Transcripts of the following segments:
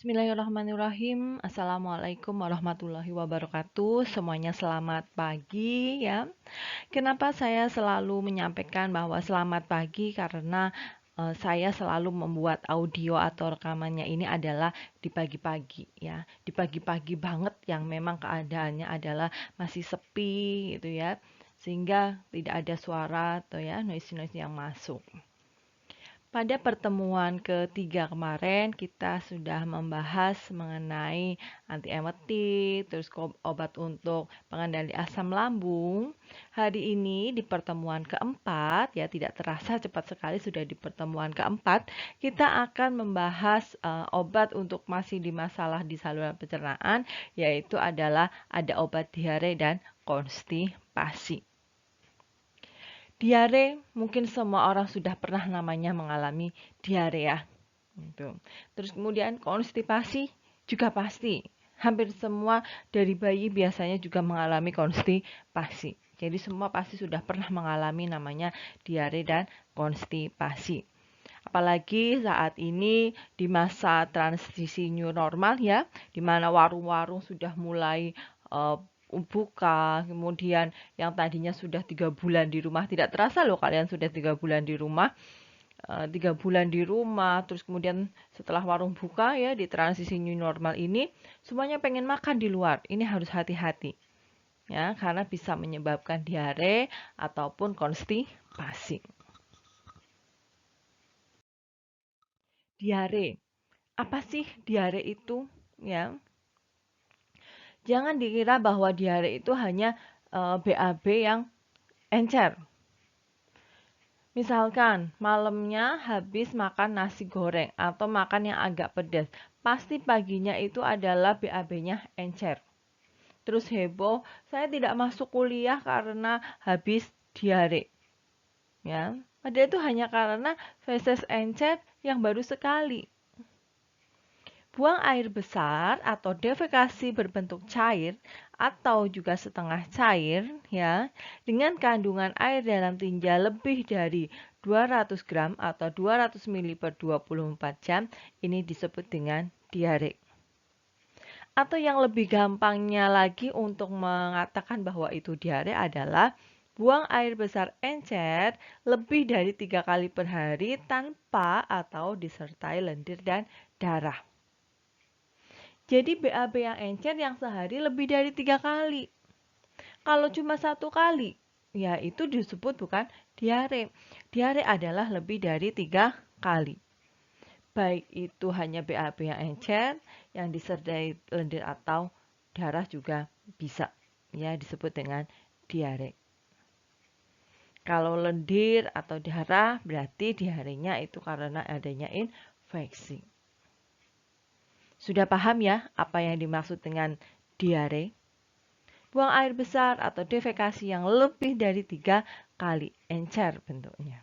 Bismillahirrahmanirrahim. Assalamualaikum warahmatullahi wabarakatuh. Semuanya selamat pagi ya. Kenapa saya selalu menyampaikan bahwa selamat pagi? Karena saya selalu membuat audio atau rekamannya ini adalah di pagi-pagi ya. Di pagi-pagi banget yang memang keadaannya adalah masih sepi gitu ya. Sehingga tidak ada suara atau ya noise-noise yang masuk. Pada pertemuan ketiga kemarin, kita sudah membahas mengenai antiemetik, terus obat untuk pengendali asam lambung. Hari ini di pertemuan keempat, ya tidak terasa cepat sekali sudah di pertemuan keempat, kita akan membahas obat untuk masih di masalah di saluran pencernaan, yaitu adalah ada obat diare dan konstipasi. Diare, mungkin semua orang sudah pernah namanya mengalami diare ya. Gitu. Terus kemudian konstipasi juga pasti. Hampir semua dari bayi biasanya juga mengalami konstipasi. Jadi semua pasti sudah pernah mengalami namanya diare dan konstipasi. Apalagi saat ini di masa transisi new normal ya, di mana warung-warung sudah mulai buka, kemudian yang tadinya sudah 3 bulan di rumah, tidak terasa loh kalian sudah 3 bulan di rumah, 3 bulan di rumah, terus kemudian setelah warung buka ya di transisi new normal ini, semuanya pengen makan di luar, ini harus hati-hati ya, karena bisa menyebabkan diare ataupun konstipasi. Diare, apa sih diare itu ya? Jangan dikira bahwa diare itu hanya BAB yang encer. Misalkan malamnya habis makan nasi goreng atau makan yang agak pedas, pasti paginya itu adalah BAB-nya encer. Terus heboh, saya tidak masuk kuliah karena habis diare. Ya, padahal itu hanya karena feses encer yang baru sekali. Buang air besar atau defekasi berbentuk cair atau juga setengah cair ya, dengan kandungan air dalam tinja lebih dari 200 gram atau 200 ml per 24 jam, ini disebut dengan diare. Atau yang lebih gampangnya lagi untuk mengatakan bahwa itu diare adalah buang air besar encer lebih dari 3 kali per hari tanpa atau disertai lendir dan darah. Jadi BAB yang encer yang sehari lebih dari 3 kali. Kalau cuma 1 kali, ya itu disebut bukan diare. Diare adalah lebih dari 3 kali. Baik itu hanya BAB yang encer, yang disertai lendir atau darah juga bisa. Ya disebut dengan diare. Kalau lendir atau darah berarti diarenya itu karena adanya infeksi. Sudah paham ya apa yang dimaksud dengan diare? Buang air besar atau defekasi yang lebih dari 3 kali, encer bentuknya.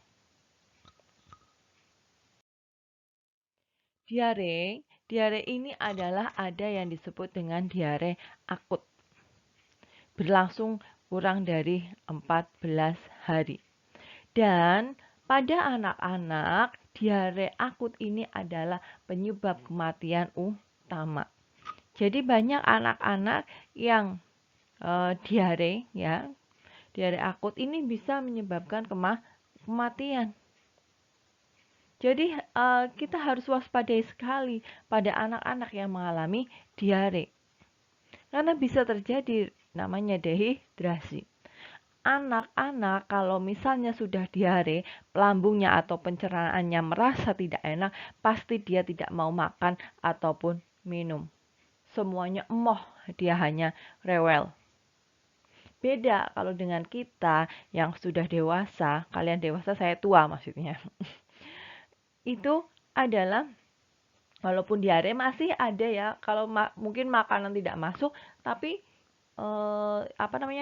Diare ini adalah ada yang disebut dengan diare akut. Berlangsung kurang dari 14 hari. Dan pada anak-anak, diare akut ini adalah penyebab kematian utama. Jadi banyak anak-anak yang diare ya, diare akut ini bisa menyebabkan kematian. Jadi kita harus waspadai sekali pada anak-anak yang mengalami diare. Karena bisa terjadi namanya dehidrasi. Anak-anak kalau misalnya sudah diare, lambungnya atau pencernaannya merasa tidak enak, pasti dia tidak mau makan ataupun minum. Semuanya emoh, dia hanya rewel. Beda kalau dengan kita yang sudah dewasa, kalian dewasa saya tua maksudnya. Itu adalah walaupun diare masih ada ya, kalau mungkin makanan tidak masuk, tapi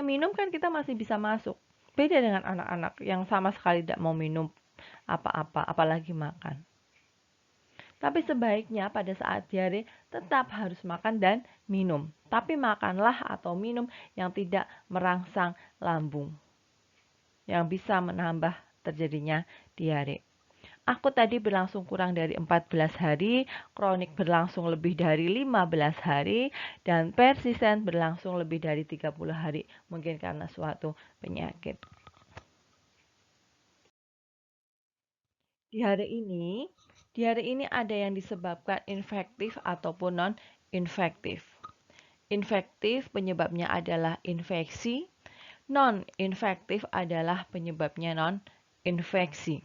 minum kan kita masih bisa masuk. Beda dengan anak-anak yang sama sekali tidak mau minum apa-apa, apalagi makan. Tapi sebaiknya pada saat diare tetap harus makan dan minum. Tapi makanlah atau minum yang tidak merangsang lambung, yang bisa menambah terjadinya diare. akut tadi berlangsung kurang dari 14 hari, kronik berlangsung lebih dari 15 hari, dan persisten berlangsung lebih dari 30 hari, mungkin karena suatu penyakit. Diare ini ada yang disebabkan infektif ataupun non-infektif. Infektif penyebabnya adalah infeksi, non-infektif adalah penyebabnya non-infeksi.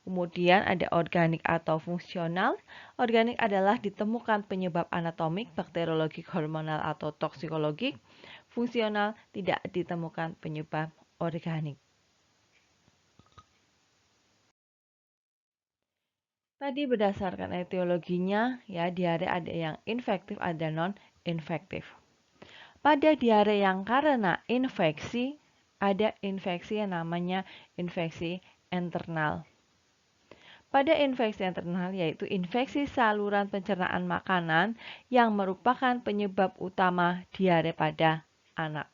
Kemudian ada organik atau fungsional. Organik adalah ditemukan penyebab anatomik, bakteriologik, hormonal, atau toksikologik. Fungsional tidak ditemukan penyebab organik. Tadi berdasarkan etiologinya, ya diare ada yang infektif, ada non-infektif. Pada diare yang karena infeksi, ada infeksi yang namanya infeksi internal. Pada infeksi internal yaitu infeksi saluran pencernaan makanan yang merupakan penyebab utama diare pada anak.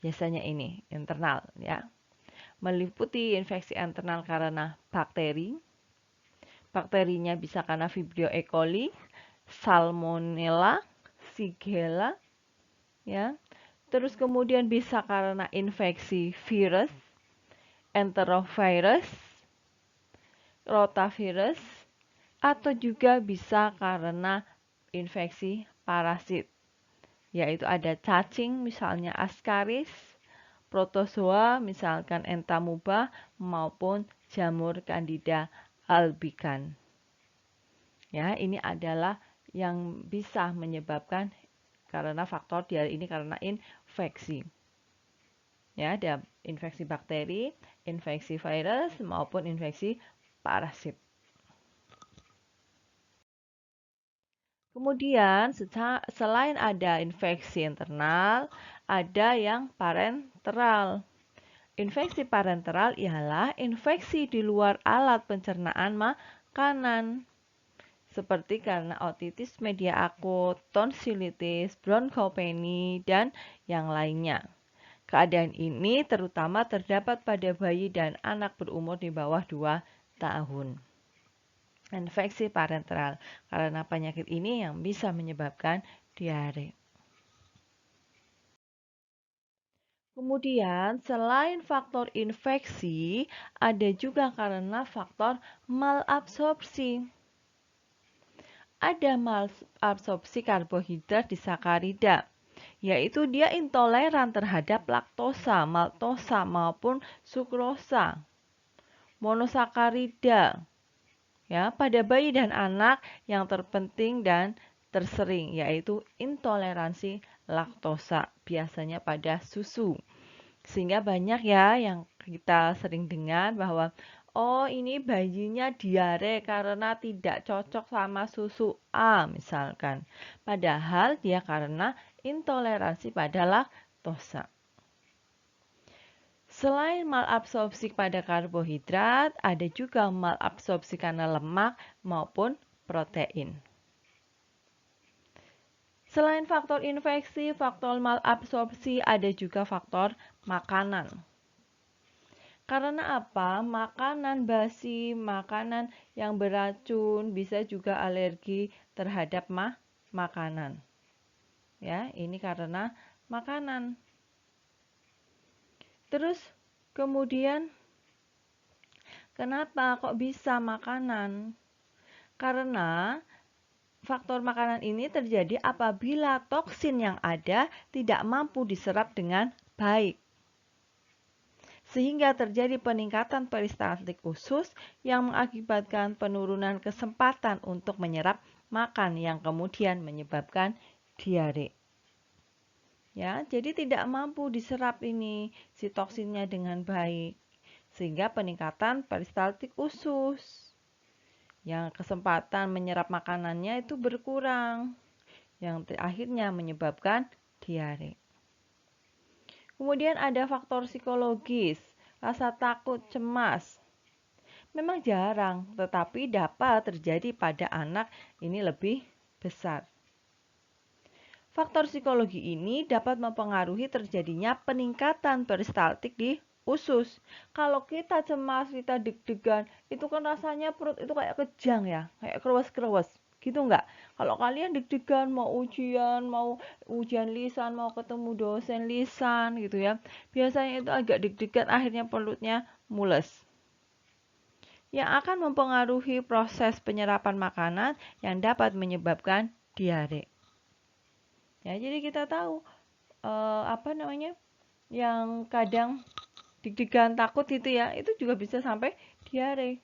Biasanya ini internal ya. Meliputi infeksi internal karena bakteri. Bakterinya bisa karena Vibrio E. coli, Salmonella, Shigella, ya. Terus kemudian bisa karena infeksi virus, enterovirus, rotavirus, atau juga bisa karena infeksi parasit, yaitu ada cacing misalnya Ascaris, protozoa misalkan Entamuba maupun jamur Candida albicans. Ya, ini adalah yang bisa menyebabkan karena faktor diare ini karena infeksi. Ya, ada infeksi bakteri, infeksi virus maupun infeksi parasit. Kemudian selain ada infeksi internal, ada yang parenteral. Infeksi parenteral ialah infeksi di luar alat pencernaan makanan, seperti karena otitis media akut, tonsilitis, bronkopeni, dan yang lainnya. Keadaan ini terutama terdapat pada bayi dan anak berumur di bawah 2 tahun. Infeksi parenteral, karena penyakit ini yang bisa menyebabkan diare. Kemudian, selain faktor infeksi, ada juga karena faktor malabsorpsi. Ada malabsorpsi karbohidrat disakarida, yaitu dia intoleran terhadap laktosa, maltosa maupun sukrosa, monosakarida. Ya, pada bayi dan anak yang terpenting dan tersering yaitu intoleransi laktosa, biasanya pada susu. Sehingga banyak ya yang kita sering dengar bahwa oh ini bayinya diare karena tidak cocok sama susu A misalkan. Padahal dia karena intoleransi pada laktosa. Selain malabsorpsi pada karbohidrat, ada juga malabsorpsi karena lemak maupun protein. Selain faktor infeksi, faktor malabsorpsi, ada juga faktor makanan. Karena apa? Makanan basi, makanan yang beracun, bisa juga alergi terhadap makanan. Ya, ini karena makanan. Terus kemudian kenapa kok bisa makanan? Karena faktor makanan ini terjadi apabila toksin yang ada tidak mampu diserap dengan baik. Sehingga terjadi peningkatan peristaltik usus yang mengakibatkan penurunan kesempatan untuk menyerap makan yang kemudian menyebabkan diare. Ya, jadi tidak mampu diserap ini si toksinnya dengan baik. Sehingga peningkatan peristaltik usus. Yang kesempatan menyerap makanannya itu berkurang. Yang akhirnya menyebabkan diare. Kemudian ada faktor psikologis, rasa takut, cemas. Memang jarang, tetapi dapat terjadi pada anak ini lebih besar. Faktor psikologi ini dapat mempengaruhi terjadinya peningkatan peristaltik di usus. Kalau kita cemas, kita deg-degan, itu kan rasanya perut itu kayak kejang ya, kayak krewes-krewes. Gitu nggak? Kalau kalian deg-degan mau ujian lisan, mau ketemu dosen lisan gitu ya, biasanya itu agak deg-degan, akhirnya perutnya mules. Yang akan mempengaruhi proses penyerapan makanan yang dapat menyebabkan diare. Ya, jadi kita tahu yang kadang deg-degan takut itu ya, itu juga bisa sampai diare.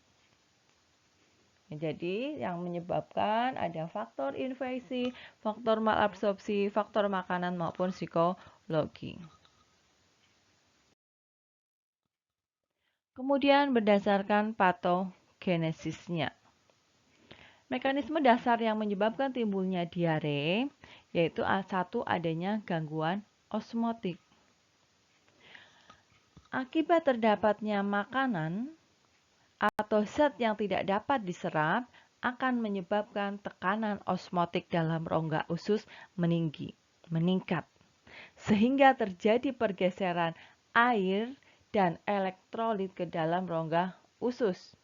Ya, jadi yang menyebabkan ada faktor infeksi, faktor malabsorpsi, faktor makanan maupun psikologi. Kemudian berdasarkan patogenesisnya. Mekanisme dasar yang menyebabkan timbulnya diare yaitu satu adanya gangguan osmotik. Akibat terdapatnya makanan atau zat yang tidak dapat diserap akan menyebabkan tekanan osmotik dalam rongga usus meningkat, sehingga terjadi pergeseran air dan elektrolit ke dalam rongga usus.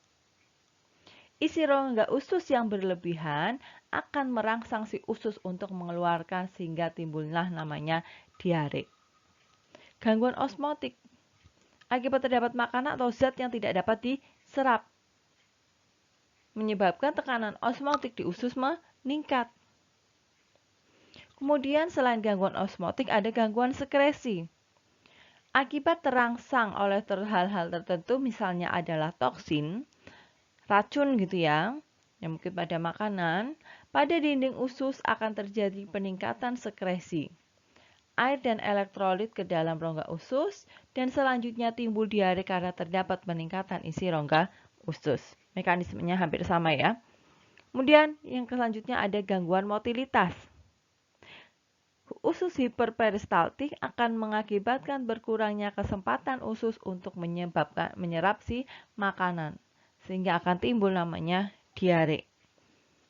Isi rongga usus yang berlebihan akan merangsang si usus untuk mengeluarkan sehingga timbullah namanya diare. Gangguan osmotik akibat terdapat makanan atau zat yang tidak dapat diserap menyebabkan tekanan osmotik di usus meningkat. Kemudian selain gangguan osmotik ada gangguan sekresi. Akibat terangsang oleh hal-hal tertentu misalnya adalah toksin, racun gitu ya, yang mungkin pada makanan, pada dinding usus akan terjadi peningkatan sekresi air dan elektrolit ke dalam rongga usus, dan selanjutnya timbul diare karena terdapat peningkatan isi rongga usus. Mekanismenya hampir sama ya. Kemudian yang selanjutnya ada gangguan motilitas. Usus hiperperistaltik akan mengakibatkan berkurangnya kesempatan usus untuk menyerap si makanan, sehingga akan timbul namanya diare.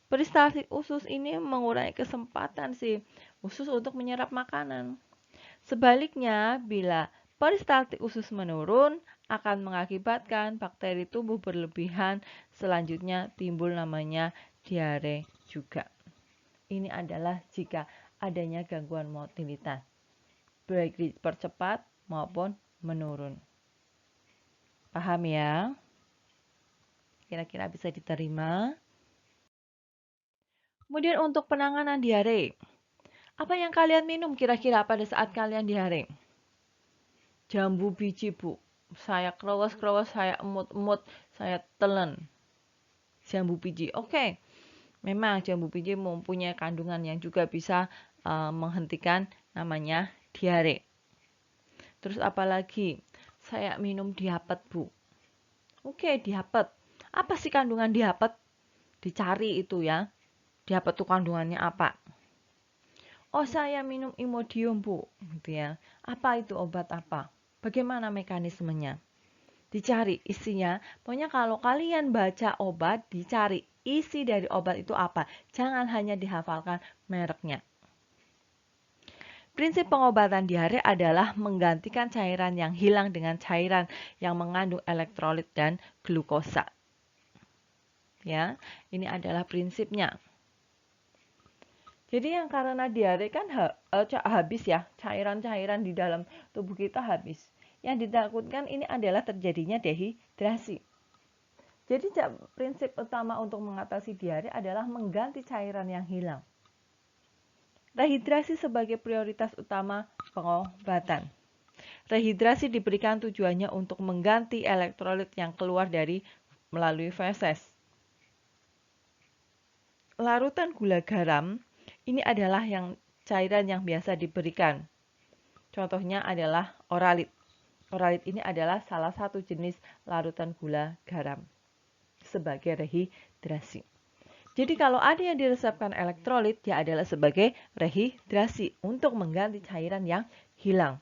Peristaltik usus ini mengurangi kesempatan si usus untuk menyerap makanan. Sebaliknya, bila peristaltik usus menurun, akan mengakibatkan bakteri tumbuh berlebihan, selanjutnya timbul namanya diare juga. Ini adalah jika adanya gangguan motilitas, baik dipercepat maupun menurun. Paham ya? Kira-kira bisa diterima? Kemudian untuk penanganan diare, apa yang kalian minum kira-kira pada saat kalian diare? Jambu biji, Bu. Saya krewes-krewes, saya emut-emut, saya telen. Jambu biji. Oke. Memang jambu biji mempunyai kandungan yang juga bisa menghentikan namanya diare. Terus apalagi? Saya minum diapet, Bu. Oke, diapet. Apa sih kandungan diapet? Dicari itu ya. Diapet itu kandungannya apa? Oh, saya minum Imodium, Bu. Gitu ya. Apa itu obat apa? Bagaimana mekanismenya? Dicari isinya. Pokoknya kalau kalian baca obat, dicari isi dari obat itu apa. Jangan hanya dihafalkan mereknya. Prinsip pengobatan diare adalah menggantikan cairan yang hilang dengan cairan yang mengandung elektrolit dan glukosa. Ya, ini adalah prinsipnya. Jadi yang karena diare kan habis ya, cairan-cairan di dalam tubuh kita habis. Yang ditakutkan ini adalah terjadinya dehidrasi. Jadi prinsip utama untuk mengatasi diare adalah mengganti cairan yang hilang. Rehidrasi sebagai prioritas utama pengobatan. Rehidrasi diberikan tujuannya untuk mengganti elektrolit yang keluar melalui feses. Larutan gula garam ini adalah cairan yang biasa diberikan. Contohnya adalah oralit. Oralit ini adalah salah satu jenis larutan gula garam sebagai rehidrasi. Jadi kalau ada yang diresepkan elektrolit, dia adalah sebagai rehidrasi untuk mengganti cairan yang hilang.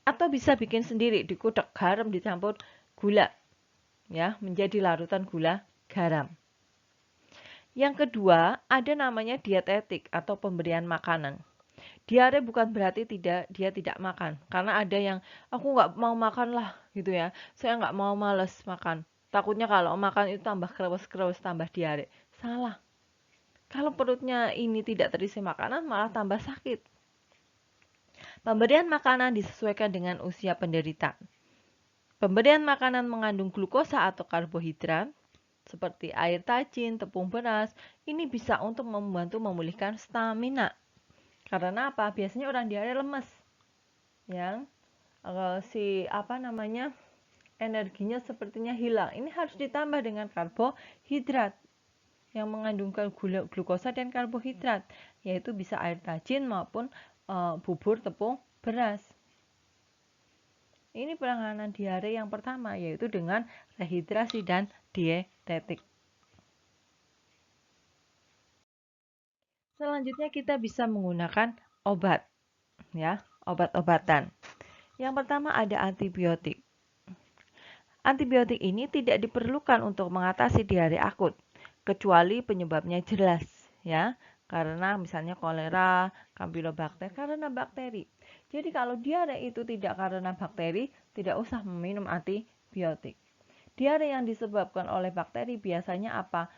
Atau bisa bikin sendiri, dikutek garam dicampur gula, ya, menjadi larutan gula garam. Yang kedua, ada namanya dietetik atau pemberian makanan. Diare bukan berarti dia tidak makan, karena ada yang aku nggak mau makan lah gitu ya. Saya nggak mau, males makan. Takutnya kalau makan itu tambah krewes-krewes, tambah diare. Salah. Kalau perutnya ini tidak terisi makanan malah tambah sakit. Pemberian makanan disesuaikan dengan usia penderita. Pemberian makanan mengandung glukosa atau karbohidrat seperti air tajin, tepung beras, ini bisa untuk membantu memulihkan stamina. Karena apa? Biasanya orang diare lemes, yang si apa namanya energinya sepertinya hilang. Ini harus ditambah dengan karbohidrat yang mengandung glukosa dan karbohidrat, yaitu bisa air tajin maupun bubur tepung beras. Ini penanganan diare yang pertama, yaitu dengan rehidrasi dan dietetik. Selanjutnya kita bisa menggunakan obat, ya, obat-obatan. Yang pertama ada antibiotik. Antibiotik ini tidak diperlukan untuk mengatasi diare akut, kecuali penyebabnya jelas, ya, karena misalnya kolera, kampilobakter, karena bakteri. Jadi kalau diare itu tidak karena bakteri, tidak usah meminum antibiotik. Diare yang disebabkan oleh bakteri biasanya apa?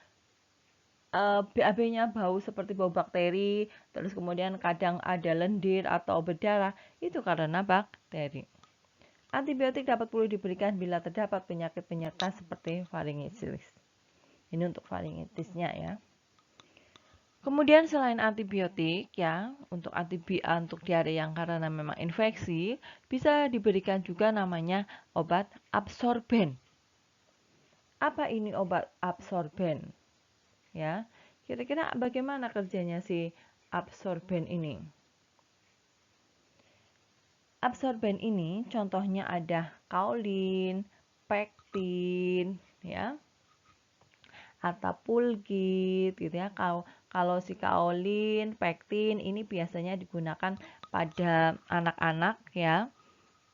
BAB-nya bau seperti bau bakteri, terus kemudian kadang ada lendir atau berdarah, itu karena bakteri. Antibiotik dapat perlu diberikan bila terdapat penyakit penyerta seperti faringitis. Ini untuk faringitisnya ya. Kemudian selain antibiotik ya, untuk diare yang karena memang infeksi, bisa diberikan juga namanya obat absorben. Apa ini obat absorben? Ya, kira-kira bagaimana kerjanya si absorben ini? Absorben ini contohnya ada kaolin, pektin, ya, atapulgit, gitu ya. Kalau si kaolin, pektin ini biasanya digunakan pada anak-anak ya.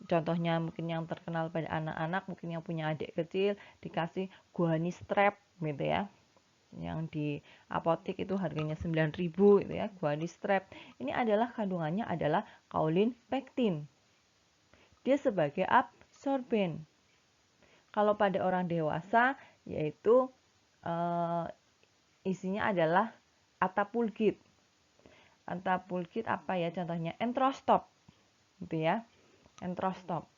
Contohnya mungkin yang terkenal pada anak-anak, mungkin yang punya adik kecil dikasih guani strep gitu ya. Yang di apotek itu harganya 9.000 gitu ya, guani strep. Ini adalah kandungannya adalah kaolin pektin. Dia sebagai absorben. Kalau pada orang dewasa yaitu isinya adalah atapulgit. Atapulgit apa ya contohnya? Entrostop. Gitu ya. Entrostop.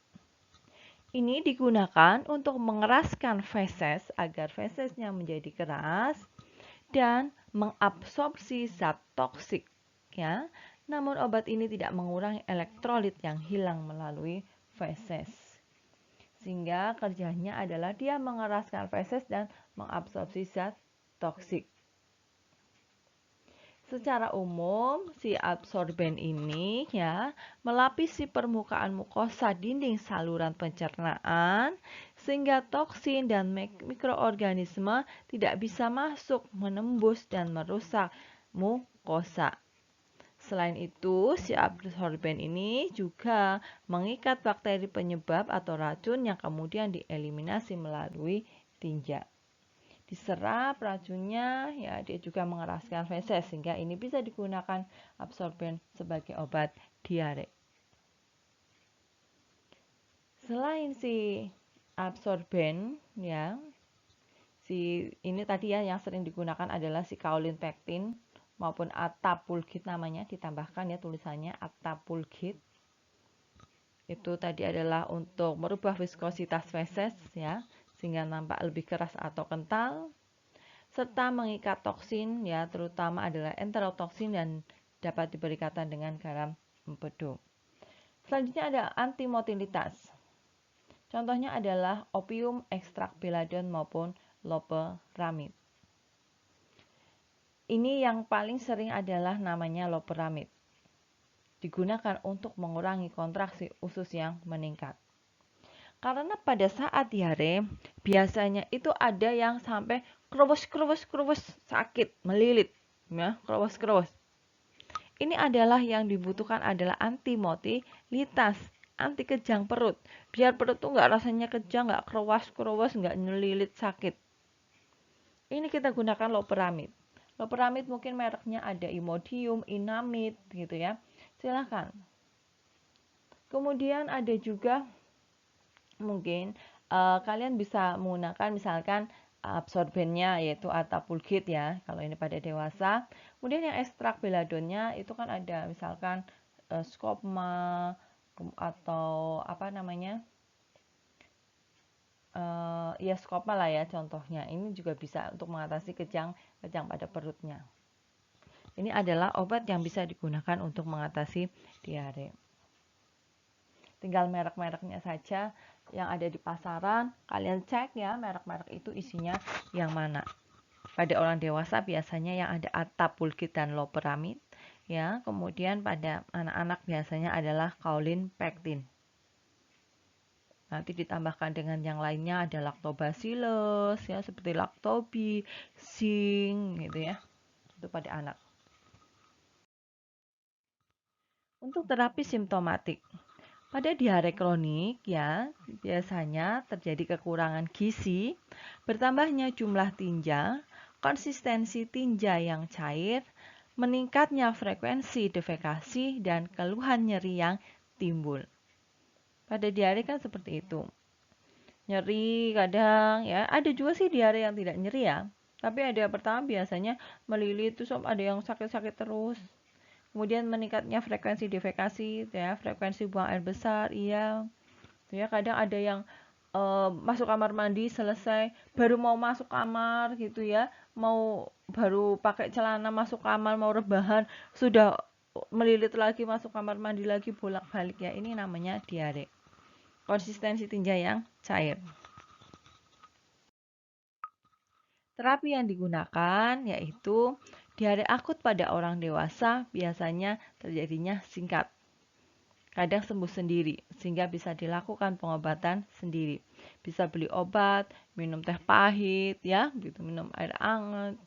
Ini digunakan untuk mengeraskan feses agar fesesnya menjadi keras dan mengabsorpsi zat toksik ya. Namun obat ini tidak mengurangi elektrolit yang hilang melalui feses. Sehingga kerjanya adalah dia mengeraskan feses dan mengabsorpsi zat toksik. Secara umum, si absorben ini ya melapisi permukaan mukosa dinding saluran pencernaan sehingga toksin dan mikroorganisme tidak bisa masuk, menembus dan merusak mukosa. Selain itu, si absorben ini juga mengikat bakteri penyebab atau racun yang kemudian dieliminasi melalui tinja. Diserap racunnya, ya dia juga mengeraskan feses sehingga ini bisa digunakan absorben sebagai obat diare. Selain si absorben, ya, si ini tadi ya yang sering digunakan adalah si kaolin pektin maupun atapulgit namanya, ditambahkan ya tulisannya atapulgit. Itu tadi adalah untuk merubah viskositas feses ya, sehingga nampak lebih keras atau kental, serta mengikat toksin ya, terutama adalah enterotoksin dan dapat diberikan dengan garam empedu. Selanjutnya ada antimotilitas. Contohnya adalah opium, ekstrak beladon maupun loperamid. Ini yang paling sering adalah namanya loperamid. Digunakan untuk mengurangi kontraksi usus yang meningkat. Karena pada saat diare biasanya itu ada yang sampai krewes sakit, melilit, ya, krewes. Ini adalah yang dibutuhkan adalah antimotilitas, anti kejang perut. Biar perut tuh nggak rasanya kejang, nggak krewes, nggak nyelilit sakit. Ini kita gunakan loperamid. Loperamid mungkin mereknya ada Imodium, Inamid gitu ya. Silahkan. Kemudian ada juga mungkin kalian bisa menggunakan misalkan absorbennya yaitu Attapulgite ya kalau ini pada dewasa. Kemudian yang ekstrak beladonnya itu kan ada misalkan Skopma atau apa namanya ya Skopma lah ya contohnya. Ini juga bisa untuk mengatasi kejang pada perutnya. Ini adalah obat yang bisa digunakan untuk mengatasi diare. Tinggal merek-mereknya saja yang ada di pasaran, kalian cek ya merek-merek itu isinya yang mana. Pada orang dewasa biasanya yang ada Attapulgite dan Loperamide ya. Kemudian pada anak-anak biasanya adalah Kaolin Pectin. Nanti ditambahkan dengan yang lainnya ada Lactobacillus ya seperti Lactobi, Zinc gitu ya. Itu pada anak. Untuk terapi simptomatik. Pada diare kronik ya, biasanya terjadi kekurangan gizi, bertambahnya jumlah tinja, konsistensi tinja yang cair, meningkatnya frekuensi defekasi dan keluhan nyeri yang timbul. Pada diare kan seperti itu. Nyeri kadang ya, ada juga sih diare yang tidak nyeri ya. Tapi ada yang pertama biasanya melilit terus ada yang sakit-sakit terus. Kemudian meningkatnya frekuensi defekasi ya, frekuensi buang air besar, iya. Ya, kadang ada yang masuk kamar mandi selesai baru mau masuk kamar gitu ya, mau baru pakai celana masuk kamar mau rebahan sudah melilit lagi masuk kamar mandi lagi bolak-balik ya. Ini namanya diare. Konsistensi tinja yang cair. Terapi yang digunakan yaitu diare akut pada orang dewasa biasanya terjadinya singkat. Kadang sembuh sendiri, sehingga bisa dilakukan pengobatan sendiri. Bisa beli obat, minum teh pahit, ya, gitu, minum air hangat.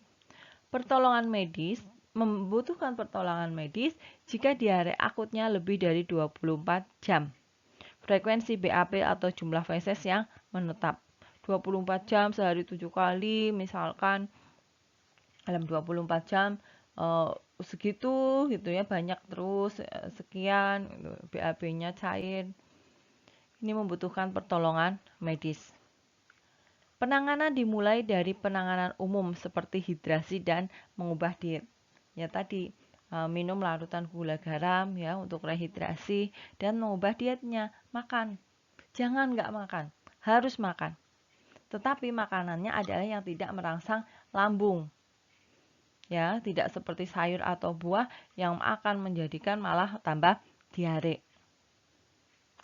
Pertolongan medis membutuhkan pertolongan medis jika diare akutnya lebih dari 24 jam. Frekuensi BAP atau jumlah feses yang menetap. 24 jam sehari 7 kali, misalkan dalam 24 jam segitu gitu ya, banyak terus sekian gitu, BAB-nya cair. Ini membutuhkan pertolongan medis. Penanganan dimulai dari penanganan umum seperti hidrasi dan mengubah diet. Ya tadi minum larutan gula garam ya untuk rehidrasi dan mengubah dietnya, makan. Jangan nggak makan, harus makan. Tetapi makanannya adalah yang tidak merangsang lambung. Ya, tidak seperti sayur atau buah yang akan menjadikan malah tambah diare.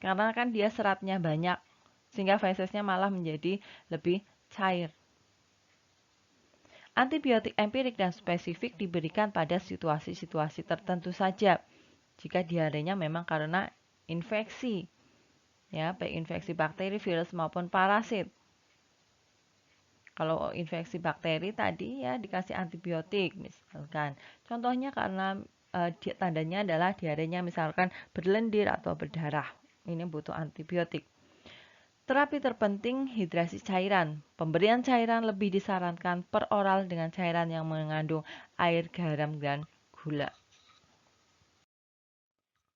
Karena kan dia seratnya banyak, sehingga fesesnya malah menjadi lebih cair. Antibiotik empirik dan spesifik diberikan pada situasi-situasi tertentu saja. Jika diarenya memang karena infeksi, ya, baik infeksi bakteri, virus maupun parasit. Kalau infeksi bakteri tadi ya dikasih antibiotik misalkan. Contohnya karena tandanya adalah diarenya misalkan berlendir atau berdarah. Ini butuh antibiotik. Terapi terpenting hidrasi cairan. Pemberian cairan lebih disarankan per oral dengan cairan yang mengandung air, garam, dan gula.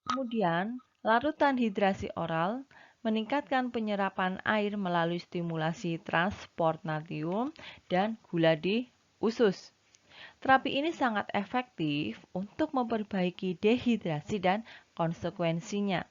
Kemudian, larutan hidrasi oral meningkatkan penyerapan air melalui stimulasi transport natrium dan gula di usus. Terapi ini sangat efektif untuk memperbaiki dehidrasi dan konsekuensinya.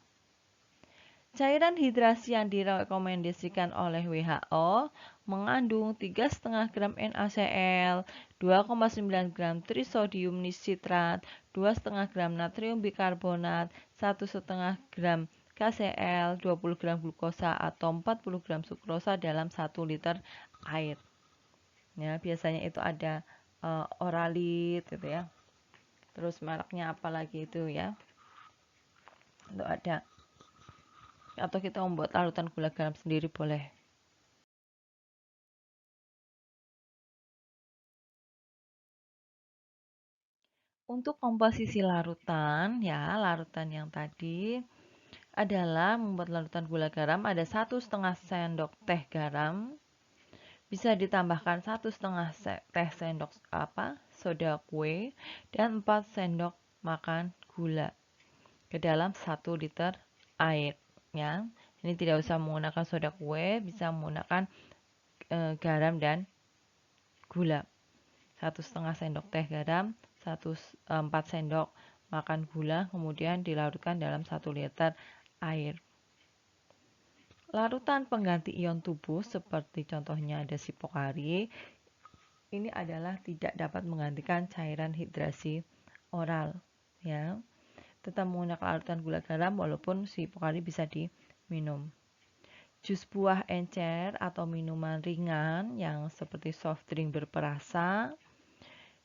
Cairan hidrasi yang direkomendasikan oleh WHO mengandung 3,5 gram NaCl, 2,9 gram trisodium nisitrat, 2,5 gram natrium bikarbonat, 1,5 gram KCl, 20 gram glukosa atau 40 gram sukrosa dalam 1 liter air. Ya, biasanya itu ada Oralit gitu ya. Terus mereknya apa lagi itu ya? Itu ada. Atau kita membuat larutan gula garam sendiri boleh. Untuk komposisi larutan, ya larutan yang tadi adalah membuat larutan gula garam ada 1,5 sendok teh garam, bisa ditambahkan 1,5 teh sendok soda kue dan 4 sendok makan gula. ke dalam 1 liter air ya. Ini tidak usah menggunakan soda kue, bisa menggunakan garam dan gula. 1,5 sendok teh garam, 4 sendok makan gula, kemudian dilarutkan dalam 1 liter air. Larutan pengganti ion tubuh seperti contohnya ada Sipokari, ini adalah tidak dapat menggantikan cairan hidrasi oral ya. Tetap menggunakan larutan gula garam walaupun Sipokari bisa diminum. Jus buah encer atau minuman ringan yang seperti soft drink berperasa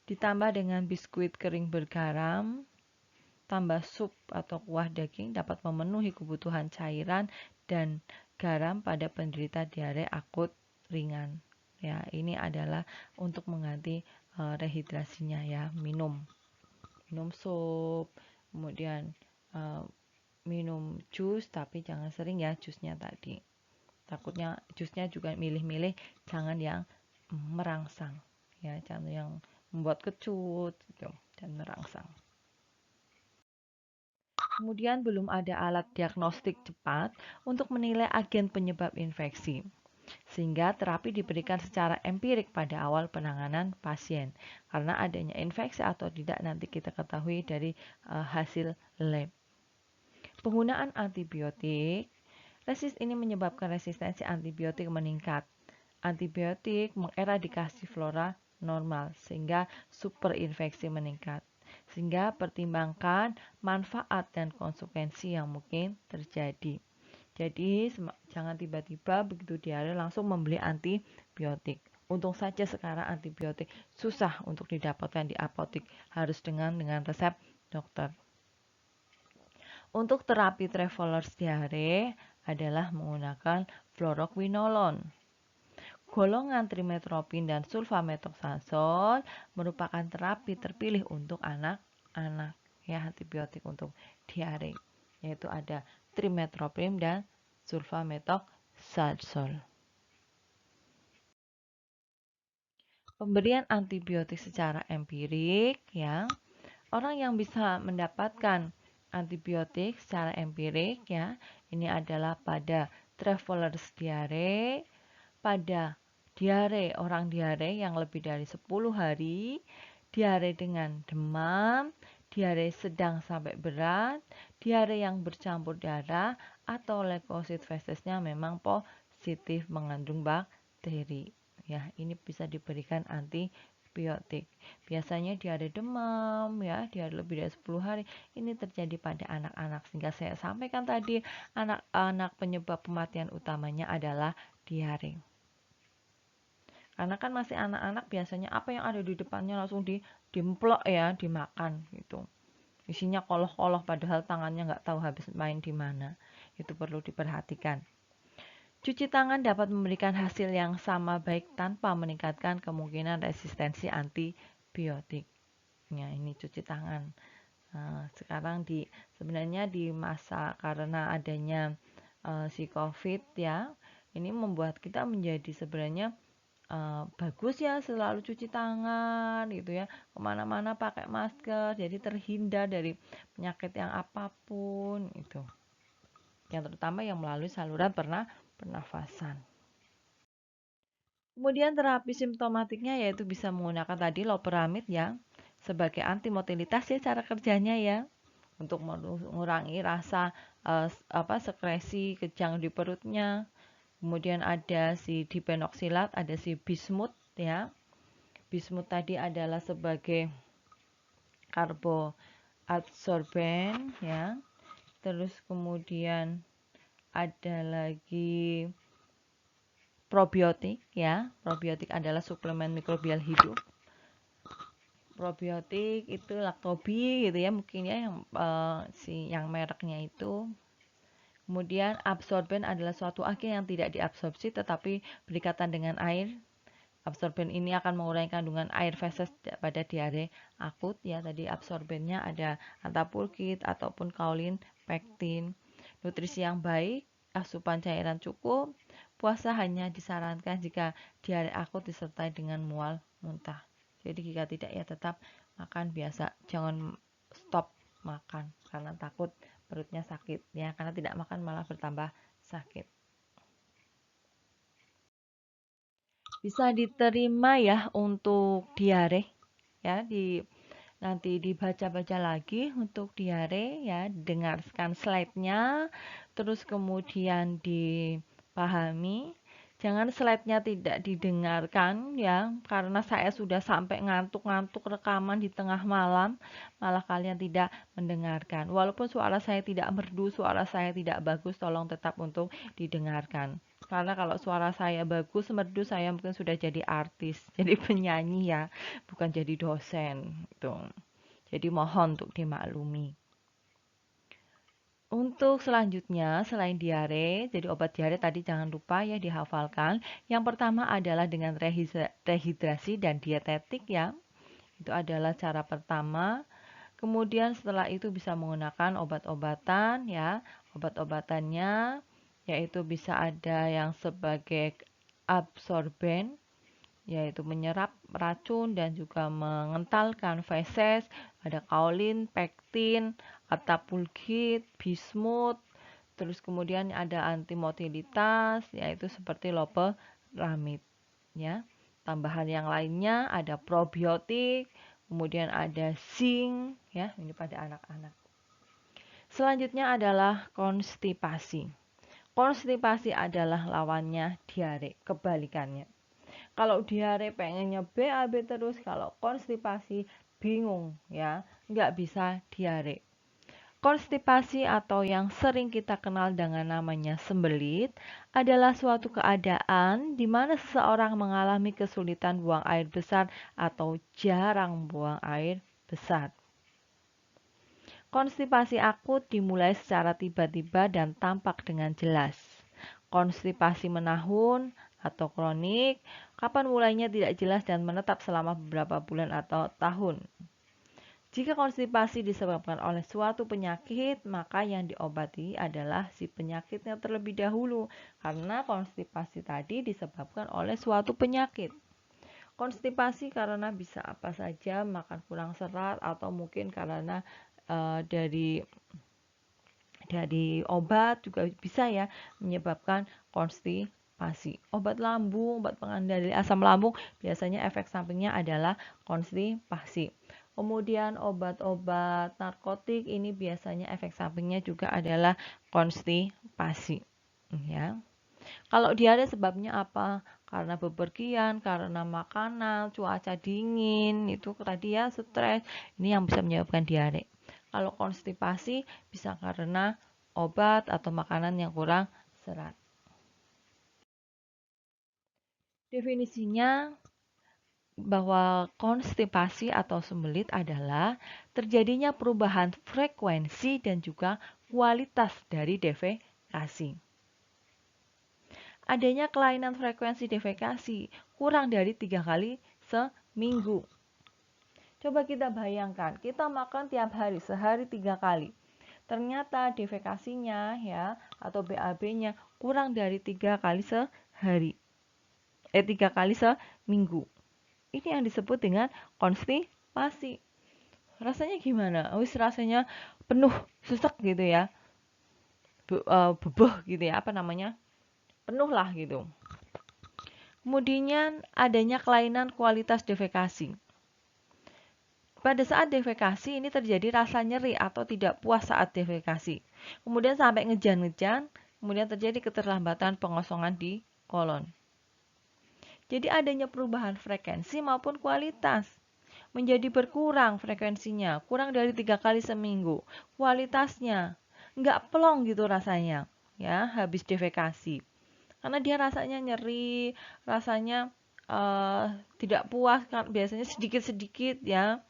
ditambah dengan biskuit kering bergaram, tambah sup atau kuah daging dapat memenuhi kebutuhan cairan dan garam pada penderita diare akut ringan. Ya, ini adalah untuk mengganti rehidrasinya ya, minum sup, kemudian minum jus, tapi jangan sering ya jusnya tadi. Takutnya jusnya juga milih-milih, jangan yang merangsang ya, jangan yang membuat kecut gitu, dan merangsang. Kemudian belum ada alat diagnostik cepat untuk menilai agen penyebab infeksi, sehingga terapi diberikan secara empirik pada awal penanganan pasien. Karena adanya infeksi atau tidak nanti kita ketahui dari hasil lab. Penggunaan antibiotik, ini menyebabkan resistensi antibiotik meningkat. Antibiotik mengeradikasi flora normal sehingga superinfeksi meningkat. Sehingga pertimbangkan manfaat dan konsekuensi yang mungkin terjadi. Jadi jangan tiba-tiba begitu diare langsung membeli antibiotik. Untung saja sekarang antibiotik susah untuk didapatkan di apotek, harus dengan resep dokter. Untuk terapi travelers diare adalah menggunakan fluoroquinolone. Golongan trimetropin dan sulfamethoxazole merupakan terapi terpilih untuk anak-anak ya, antibiotik untuk diare, yaitu ada trimetropin dan sulfamethoxazole. Pemberian antibiotik secara empirik ya. Orang yang bisa mendapatkan antibiotik secara empirik ya, ini adalah pada travelers diare, pada orang diare yang lebih dari 10 hari, diare dengan demam, diare sedang sampai berat, diare yang bercampur darah, atau leukosit fesesnya memang positif mengandung bakteri. Ya, ini bisa diberikan antibiotik. Biasanya diare demam ya, diare lebih dari 10 hari ini terjadi pada anak-anak, sehingga saya sampaikan tadi anak-anak penyebab kematian utamanya adalah diare. Karena kan masih anak-anak, biasanya apa yang ada di depannya langsung dimplok ya, dimakan gitu. Isinya koloh-koloh padahal tangannya nggak tahu habis main di mana. Itu perlu diperhatikan. Cuci tangan dapat memberikan hasil yang sama baik tanpa meningkatkan kemungkinan resistensi antibiotik. Ya, ini cuci tangan. Nah, sekarang sebenarnya di masa karena adanya si COVID ya, ini membuat kita menjadi sebenarnya bagus ya selalu cuci tangan gitu ya, kemana-mana pakai masker, jadi terhindar dari penyakit yang apapun itu, yang terutama yang melalui saluran pernafasan. Kemudian terapi simptomatiknya yaitu bisa menggunakan tadi loperamid ya sebagai anti motilitas ya, cara kerjanya ya untuk mengurangi rasa sekresi kejang di perutnya. Kemudian ada si dipenoksilat, ada si bismut ya. Bismut tadi adalah sebagai karboadsorben ya. Terus kemudian ada lagi probiotik ya. Probiotik adalah suplemen mikrobial hidup. Probiotik itu Lactobie gitu ya, mungkin ya yang mereknya itu. Kemudian absorben adalah suatu agen yang tidak diabsorpsi tetapi berikatan dengan air. Absorben ini akan mengurangi kandungan air feses pada diare akut ya. Tadi absorbennya ada antapulkit ataupun kaolin pektin. Nutrisi yang baik, asupan cairan cukup. Puasa hanya disarankan jika diare akut disertai dengan mual muntah. Jadi jika tidak ya tetap makan biasa, jangan stop makan karena takut perutnya sakit ya, karena tidak makan malah bertambah sakit. Bisa diterima ya untuk diare ya, nanti dibaca-baca lagi untuk diare ya, dengarkan slide-nya, terus kemudian dipahami. Jangan slide-nya tidak didengarkan ya, karena saya sudah sampai ngantuk-ngantuk rekaman di tengah malam, malah kalian tidak mendengarkan. Walaupun suara saya tidak merdu, suara saya tidak bagus, tolong tetap untuk didengarkan. Karena kalau suara saya bagus, merdu, saya mungkin sudah jadi artis, jadi penyanyi ya, bukan jadi dosen. Gitu. Jadi mohon untuk dimaklumi. Untuk selanjutnya, selain diare, jadi obat diare tadi jangan lupa ya dihafalkan. Yang pertama adalah dengan rehidrasi dan dietetik ya. Itu adalah cara pertama. Kemudian setelah itu bisa menggunakan obat-obatan ya. Obat-obatannya yaitu bisa ada yang sebagai absorben, yaitu menyerap racun dan juga mengentalkan feses, ada kaolin, pektin, atapulgit, bismut, terus kemudian ada antimotilitas, yaitu seperti loperamid ya. Tambahan yang lainnya ada probiotik, kemudian ada zinc ya, ini pada anak-anak. Selanjutnya adalah konstipasi. Konstipasi adalah lawannya diare, kebalikannya. Kalau diare pengennya BAB terus, kalau konstipasi bingung ya, nggak bisa diare. Konstipasi atau yang sering kita kenal dengan namanya sembelit adalah suatu keadaan di mana seseorang mengalami kesulitan buang air besar atau jarang buang air besar. Konstipasi akut dimulai secara tiba-tiba dan tampak dengan jelas. Konstipasi menahun atau kronik, kapan mulainya tidak jelas dan menetap selama beberapa bulan atau tahun. Jika konstipasi disebabkan oleh suatu penyakit, maka yang diobati adalah si penyakitnya terlebih dahulu, karena konstipasi tadi disebabkan oleh suatu penyakit. Konstipasi karena bisa apa saja, makan kurang serat, atau mungkin karena dari obat juga bisa ya menyebabkan konstipasi. Obat lambung, obat pengendali asam lambung biasanya efek sampingnya adalah konstipasi. Kemudian obat-obat narkotik ini biasanya efek sampingnya juga adalah konstipasi. Ya. Kalau diare sebabnya apa? Karena bepergian, karena makanan, cuaca dingin, itu tadi ya stres. Ini yang bisa menyebabkan diare. Kalau konstipasi bisa karena obat atau makanan yang kurang serat. Definisinya bahwa konstipasi atau sembelit adalah terjadinya perubahan frekuensi dan juga kualitas dari defekasi. Adanya kelainan frekuensi defekasi kurang dari 3 kali seminggu. Coba kita bayangkan, kita makan tiap hari, sehari 3 kali. Ternyata defekasinya ya atau BAB-nya kurang dari 3 kali sehari. 3 kali seminggu. Ini yang disebut dengan konstipasi. Rasanya gimana? Rasanya penuh, sesek gitu ya. Bebeh gitu ya, apa namanya? Penuh lah gitu. Kemudian adanya kelainan kualitas defekasi. Pada saat defekasi ini terjadi rasa nyeri atau tidak puas saat defekasi. Kemudian sampai ngejan-ngejan, kemudian terjadi keterlambatan pengosongan di kolon. Jadi adanya perubahan frekuensi maupun kualitas. Menjadi berkurang frekuensinya, kurang dari 3 kali seminggu. Kualitasnya nggak plong gitu rasanya, ya habis defekasi. Karena dia rasanya nyeri, rasanya tidak puas, biasanya sedikit-sedikit ya,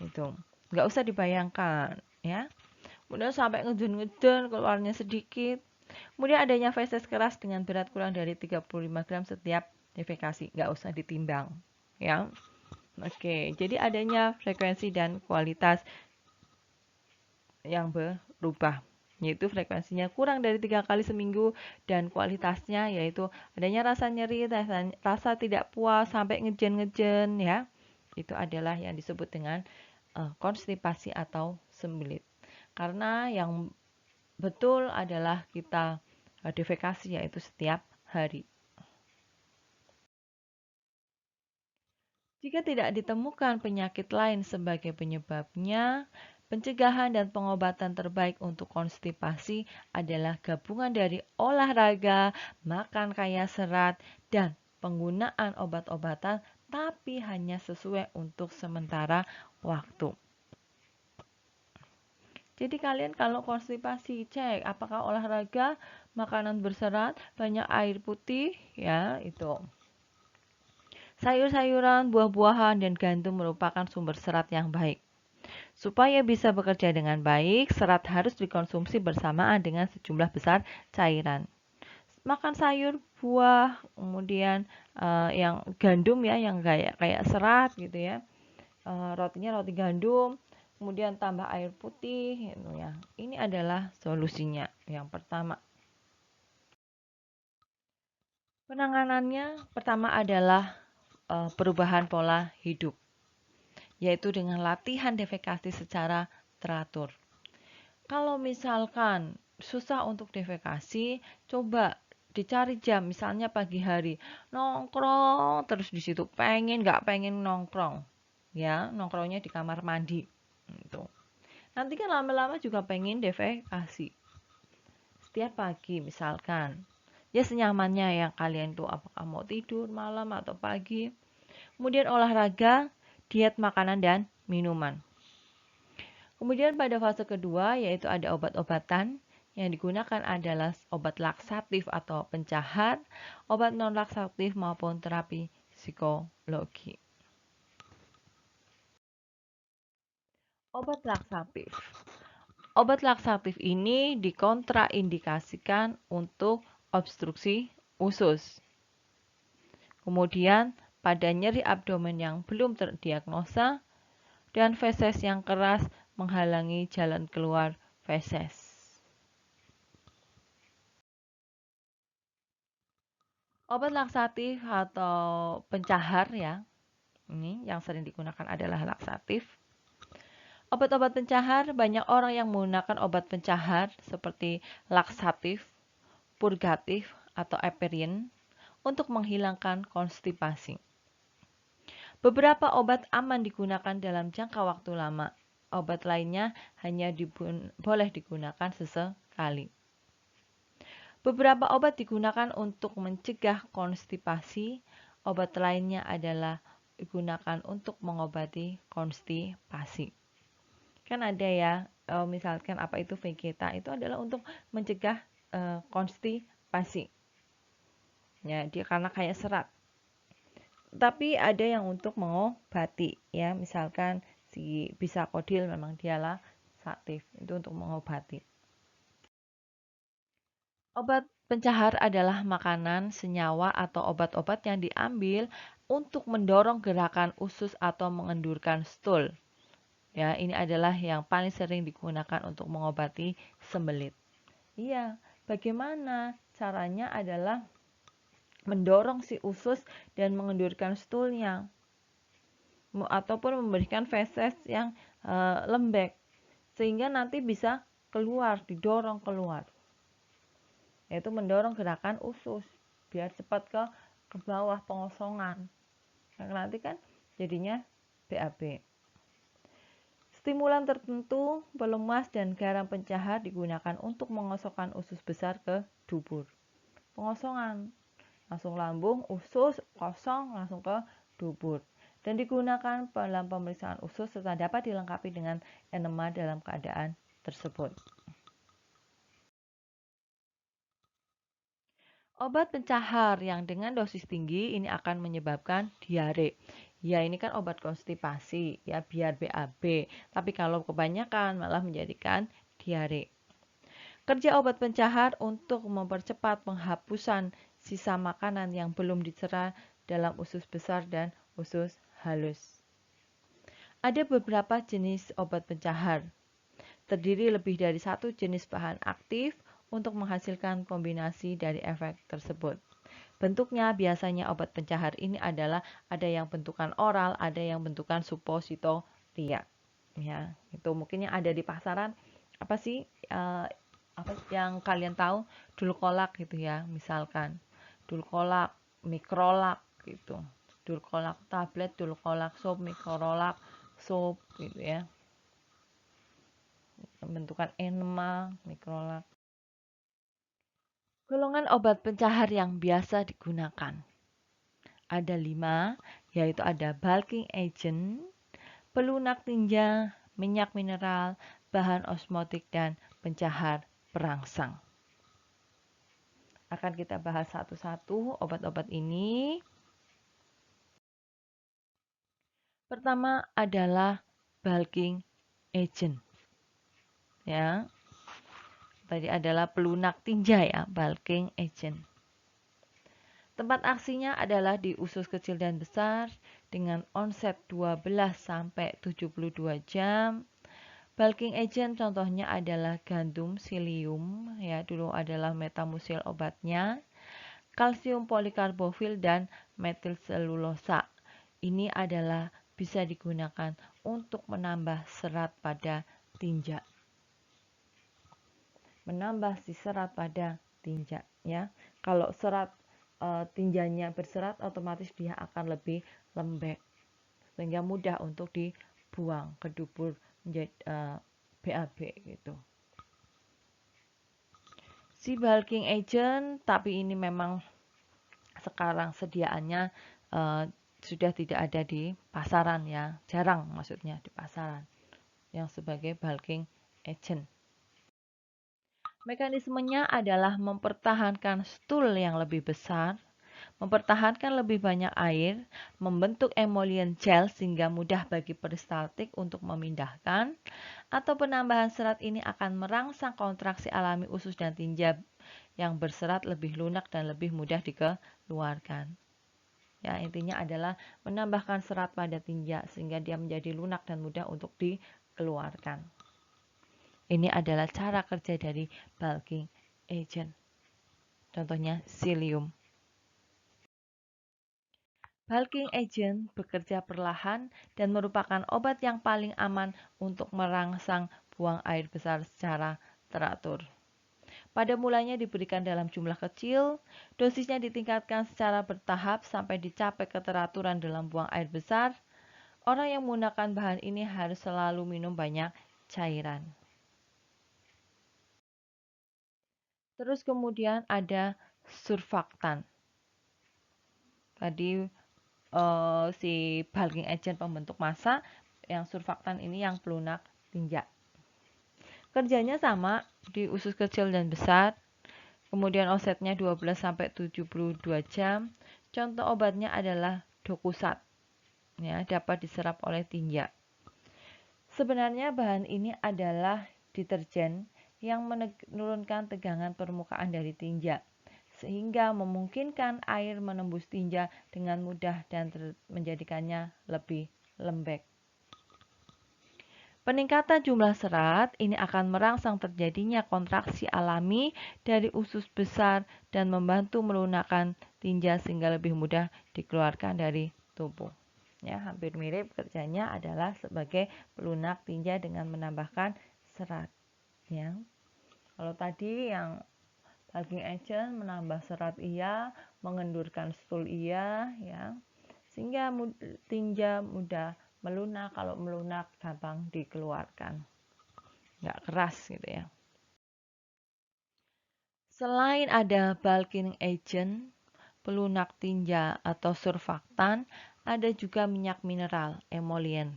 itu nggak usah dibayangkan ya. Kemudian sampai ngeden-ngeden, keluarnya sedikit. Kemudian adanya feses keras dengan berat kurang dari 35 gram setiap defekasi, nggak usah ditimbang ya. Oke, jadi adanya frekuensi dan kualitas yang berubah, yaitu frekuensinya kurang dari 3 kali seminggu dan kualitasnya yaitu adanya rasa nyeri, rasa tidak puas sampai ngejen-ngejen ya. Itu adalah yang disebut dengan konstipasi atau sembelit. Karena yang betul adalah kita defekasi, yaitu setiap hari. Jika tidak ditemukan penyakit lain sebagai penyebabnya, pencegahan dan pengobatan terbaik untuk konstipasi adalah gabungan dari olahraga, makan kaya serat, dan penggunaan obat-obatan, tapi hanya sesuai untuk sementara waktu. Jadi kalian kalau konstipasi cek apakah olahraga, makanan berserat, banyak air putih, ya itu. Sayur-sayuran, buah-buahan, dan gandum merupakan sumber serat yang baik. Supaya bisa bekerja dengan baik, serat harus dikonsumsi bersamaan dengan sejumlah besar cairan. Makan sayur, buah, kemudian yang gandum ya, yang kayak serat gitu ya. Rotinya roti gandum, kemudian tambah air putih gitu ya. Ini adalah solusinya. Yang pertama, penanganannya pertama adalah perubahan pola hidup, yaitu dengan latihan defekasi secara teratur. Kalau misalkan susah untuk defekasi, coba dicari jam, misalnya pagi hari, nongkrong terus di situ, nggak pengen nongkrong, ya nongkrongnya di kamar mandi, itu. Nanti kan lama-lama juga pengen defekasi. Setiap pagi misalkan, ya senyamannya yang kalian tuh, apakah mau tidur malam atau pagi. Kemudian olahraga, diet makanan dan minuman. Kemudian pada fase kedua yaitu ada obat-obatan. Yang digunakan adalah obat laksatif atau pencahat, obat non-laksatif maupun terapi psikologi. Obat laksatif. Obat laksatif ini dikontraindikasikan untuk obstruksi usus. Kemudian pada nyeri abdomen yang belum terdiagnosa dan feses yang keras menghalangi jalan keluar feses. Obat laksatif atau pencahar ya, ini yang sering digunakan adalah laksatif. Obat-obat pencahar, banyak orang yang menggunakan obat pencahar seperti laksatif, purgatif, atau epirin untuk menghilangkan konstipasi. Beberapa obat aman digunakan dalam jangka waktu lama. Obat lainnya hanya boleh digunakan sesekali. Beberapa obat digunakan untuk mencegah konstipasi. Obat lainnya adalah digunakan untuk mengobati konstipasi. Kan ada ya, misalkan apa itu Vegeta, itu adalah untuk mencegah konstipasi. Ya, dia karena kayak serat. Tapi ada yang untuk mengobati ya, misalkan si Bisakodil memang dialah laksatif, itu untuk mengobati. Obat pencahar adalah makanan, senyawa, atau obat-obat yang diambil untuk mendorong gerakan usus atau mengendurkan stool. Ya, ini adalah yang paling sering digunakan untuk mengobati sembelit. Iya, bagaimana caranya adalah mendorong si usus dan mengendurkan stoolnya, ataupun memberikan feses yang lembek sehingga nanti bisa keluar, didorong keluar, yaitu mendorong gerakan usus biar cepat ke bawah pengosongan. Nah, nanti kan jadinya BAB. Stimulan tertentu, pelemas dan garam pencahar digunakan untuk mengosongkan usus besar ke dubur. Pengosongan langsung lambung, usus kosong langsung ke dubur. Dan digunakan dalam pemeriksaan usus serta dapat dilengkapi dengan enema dalam keadaan tersebut. Obat pencahar yang dengan dosis tinggi ini akan menyebabkan diare. Ya, ini kan obat konstipasi, ya biar BAB. Tapi kalau kebanyakan malah menjadikan diare. Kerja obat pencahar untuk mempercepat penghapusan sisa makanan yang belum dicerna dalam usus besar dan usus halus. Ada beberapa jenis obat pencahar. Terdiri lebih dari satu jenis bahan aktif untuk menghasilkan kombinasi dari efek tersebut. Bentuknya biasanya obat pencahar ini adalah ada yang bentukan oral, ada yang bentukan supositoria. Ya, itu mungkin yang ada di pasaran apa sih apa yang kalian tahu, dulkolak gitu ya, misalkan dulkolak, mikrolak gitu, dulkolak tablet, dulkolak soap, mikrolak soap gitu ya, pembentukan enema, mikrolak. Golongan obat pencahar yang biasa digunakan ada 5, yaitu ada bulking agent, pelunak tinja, minyak mineral, bahan osmotik, dan pencahar perangsang. Akan kita bahas satu-satu obat-obat ini. Pertama adalah bulking agent. Ya. Tadi adalah pelunak tinja ya, bulking agent. Tempat aksinya adalah di usus kecil dan besar dengan onset 12 sampai 72 jam. Bulking agent contohnya adalah gandum psyllium, ya dulu adalah metamucil obatnya, kalsium polikarbofil dan metilselulosa. Ini adalah bisa digunakan untuk menambah serat pada tinja. Menambah si serat pada tinja ya. Kalau serat tinjanya berserat, otomatis dia akan lebih lembek sehingga mudah untuk dibuang ke dubur menjadi BAB gitu. Si bulking agent, tapi ini memang sekarang sediaannya sudah tidak ada di pasaran ya, jarang maksudnya di pasaran yang sebagai bulking agent. Mekanismenya adalah mempertahankan stool yang lebih besar, mempertahankan lebih banyak air, membentuk emollient gel sehingga mudah bagi peristaltik untuk memindahkan, atau penambahan serat ini akan merangsang kontraksi alami usus dan tinja yang berserat lebih lunak dan lebih mudah dikeluarkan. Ya, intinya adalah menambahkan serat pada tinja sehingga dia menjadi lunak dan mudah untuk dikeluarkan. Ini adalah cara kerja dari bulking agent. Contohnya psyllium. Bulking agent bekerja perlahan dan merupakan obat yang paling aman untuk merangsang buang air besar secara teratur. Pada mulanya diberikan dalam jumlah kecil, dosisnya ditingkatkan secara bertahap sampai dicapai keteraturan dalam buang air besar. Orang yang menggunakan bahan ini harus selalu minum banyak cairan. Terus kemudian ada surfaktan. Tadi si bulking agent pembentuk massa, yang surfaktan ini yang pelunak tinja. Kerjanya sama di usus kecil dan besar. Kemudian offsetnya 12 sampai 72 jam. Contoh obatnya adalah Docusat. Ya, dapat diserap oleh tinja. Sebenarnya bahan ini adalah deterjen yang menurunkan tegangan permukaan dari tinja, sehingga memungkinkan air menembus tinja dengan mudah dan menjadikannya lebih lembek. Peningkatan jumlah serat ini akan merangsang terjadinya kontraksi alami dari usus besar dan membantu melunakkan tinja sehingga lebih mudah dikeluarkan dari tubuh. Ya, hampir mirip, kerjanya adalah sebagai pelunak tinja dengan menambahkan serat. Ya. Kalau tadi yang bulking agent menambah serat iya, mengendurkan stool iya, ya, sehingga tinja mudah melunak. Kalau melunak gampang dikeluarkan, nggak keras gitu ya. Selain ada bulking agent, pelunak tinja atau surfaktan, ada juga minyak mineral, emollient.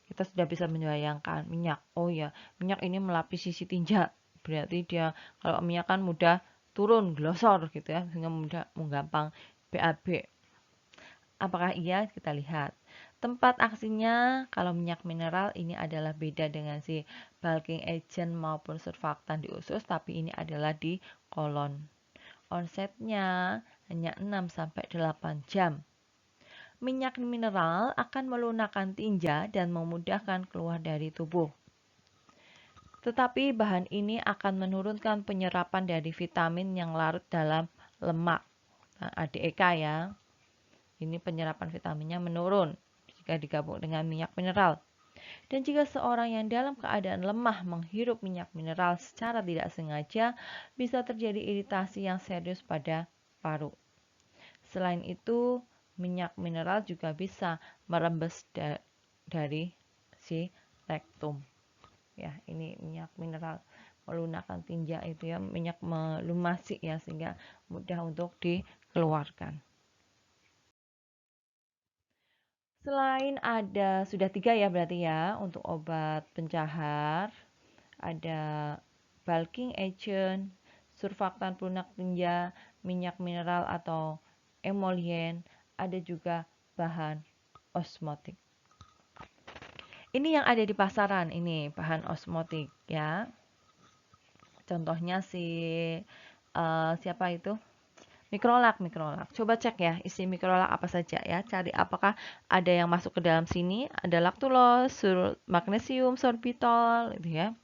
Kita sudah bisa membayangkan minyak. Oh ya, minyak ini melapisi si tinja. Berarti dia kalau minyak kan mudah turun, glosor gitu ya, sehingga mudah menggampang BAB. Apakah iya? Kita lihat. Tempat aksinya kalau minyak mineral ini adalah beda dengan si bulking agent maupun surfaktan di usus, tapi ini adalah di kolon. Onsetnya hanya 6 sampai 8 jam. Minyak mineral akan melunakkan tinja dan memudahkan keluar dari tubuh. Tetapi bahan ini akan menurunkan penyerapan dari vitamin yang larut dalam lemak. Nah, ADEK ya. Ini penyerapan vitaminnya menurun jika digabung dengan minyak mineral. Dan jika seorang yang dalam keadaan lemah menghirup minyak mineral secara tidak sengaja, bisa terjadi iritasi yang serius pada paru. Selain itu, minyak mineral juga bisa merembes dari si rektum. Ya, ini minyak mineral melunakkan tinja itu ya, minyak melumasi ya, sehingga mudah untuk dikeluarkan. Selain ada, sudah 3 ya berarti ya, untuk obat pencahar, ada bulking agent, surfaktan pelunak tinja, minyak mineral atau emolien, ada juga bahan osmotik. Ini yang ada di pasaran, ini bahan osmotik ya. Contohnya siapa itu? Mikrolak. Coba cek ya isi mikrolak apa saja ya. Cari apakah ada yang masuk ke dalam sini. Ada laktulos, magnesium, sorbitol, gitu ya.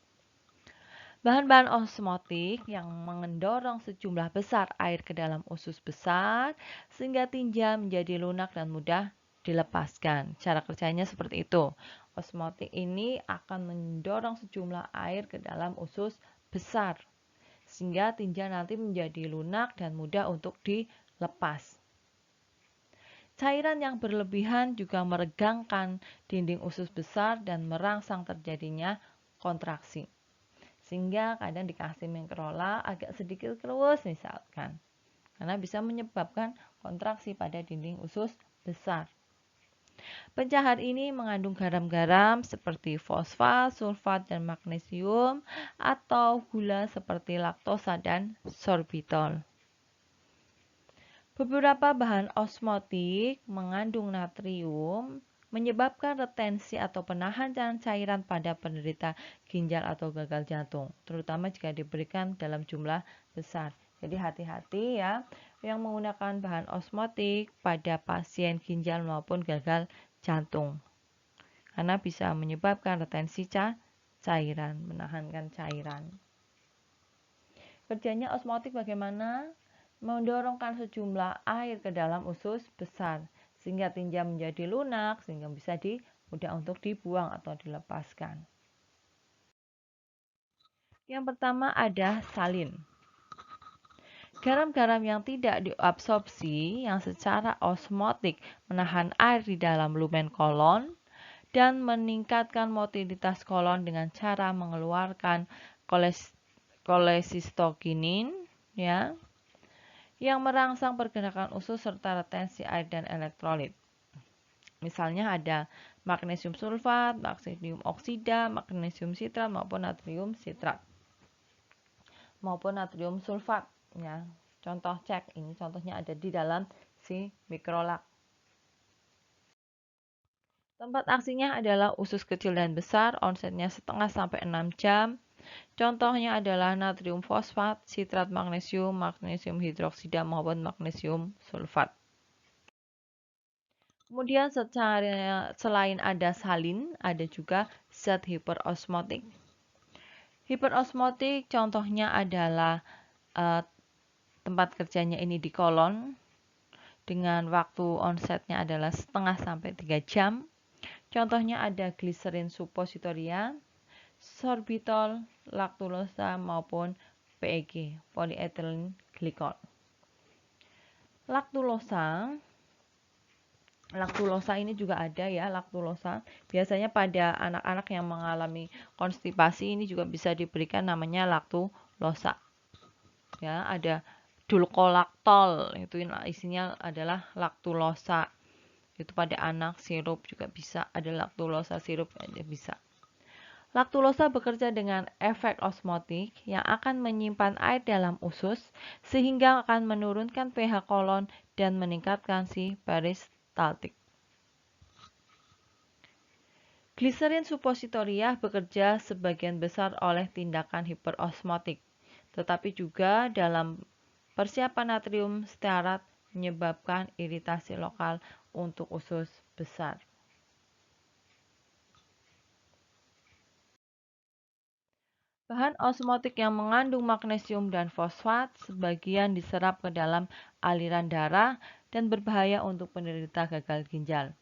Bahan-bahan osmotik yang mendorong sejumlah besar air ke dalam usus besar sehingga tinja menjadi lunak dan mudah dilepaskan. Cara kerjanya seperti itu. Osmotik ini akan mendorong sejumlah air ke dalam usus besar sehingga tinja nanti menjadi lunak dan mudah untuk dilepas. Cairan yang berlebihan juga meregangkan dinding usus besar dan merangsang terjadinya kontraksi. Sehingga kadang dikasih mikrolak agak sedikit keruas misalkan. Karena bisa menyebabkan kontraksi pada dinding usus besar. Pencahar ini mengandung garam-garam seperti fosfat, sulfat, dan magnesium atau gula seperti laktosa dan sorbitol. Beberapa bahan osmotik mengandung natrium, menyebabkan retensi atau penahanan cairan pada penderita ginjal atau gagal jantung, terutama jika diberikan dalam jumlah besar. Jadi hati-hati ya yang menggunakan bahan osmotik pada pasien ginjal maupun gagal jantung. Karena bisa menyebabkan retensi cairan, menahankan cairan. Kerjanya osmotik bagaimana? Mendorongkan sejumlah air ke dalam usus besar sehingga tinja menjadi lunak sehingga bisa mudah untuk dibuang atau dilepaskan. Yang pertama ada salin. Garam-garam yang tidak diabsorpsi yang secara osmotik menahan air di dalam lumen kolon dan meningkatkan motilitas kolon dengan cara mengeluarkan kolesistokinin ya, yang merangsang pergerakan usus serta retensi air dan elektrolit. Misalnya ada magnesium sulfat, magnesium oksida, magnesium sitrat maupun natrium sitrat maupun natrium sulfat ya. Contoh cek ini contohnya ada di dalam si mikrolak. Tempat aksinya adalah usus kecil dan besar, onsetnya setengah sampai 6 jam. Contohnya adalah natrium fosfat, sitrat magnesium, magnesium hidroksida maupun magnesium sulfat. Kemudian selain ada salin, ada juga zat hiperosmotik. Hiperosmotik contohnya adalah tempat kerjanya ini di kolon dengan waktu onsetnya adalah setengah sampai 3 jam. Contohnya ada gliserin suppositoria, sorbitol, laktulosa maupun PEG, polyethylene glycol. Laktulosa ini juga ada ya, laktulosa. Biasanya pada anak-anak yang mengalami konstipasi ini juga bisa diberikan namanya laktulosa. Ya, ada dulcolaktol, itu isinya adalah laktulosa. Itu pada anak, sirup juga bisa, ada laktulosa sirup aja bisa. Laktulosa bekerja dengan efek osmotik yang akan menyimpan air dalam usus sehingga akan menurunkan pH kolon dan meningkatkan si peristaltik. Gliserin suppositoria bekerja sebagian besar oleh tindakan hiperosmotik, tetapi juga dalam persiapan natrium stearat menyebabkan iritasi lokal untuk usus besar. Bahan osmotik yang mengandung magnesium dan fosfat sebagian diserap ke dalam aliran darah dan berbahaya untuk penderita gagal ginjal.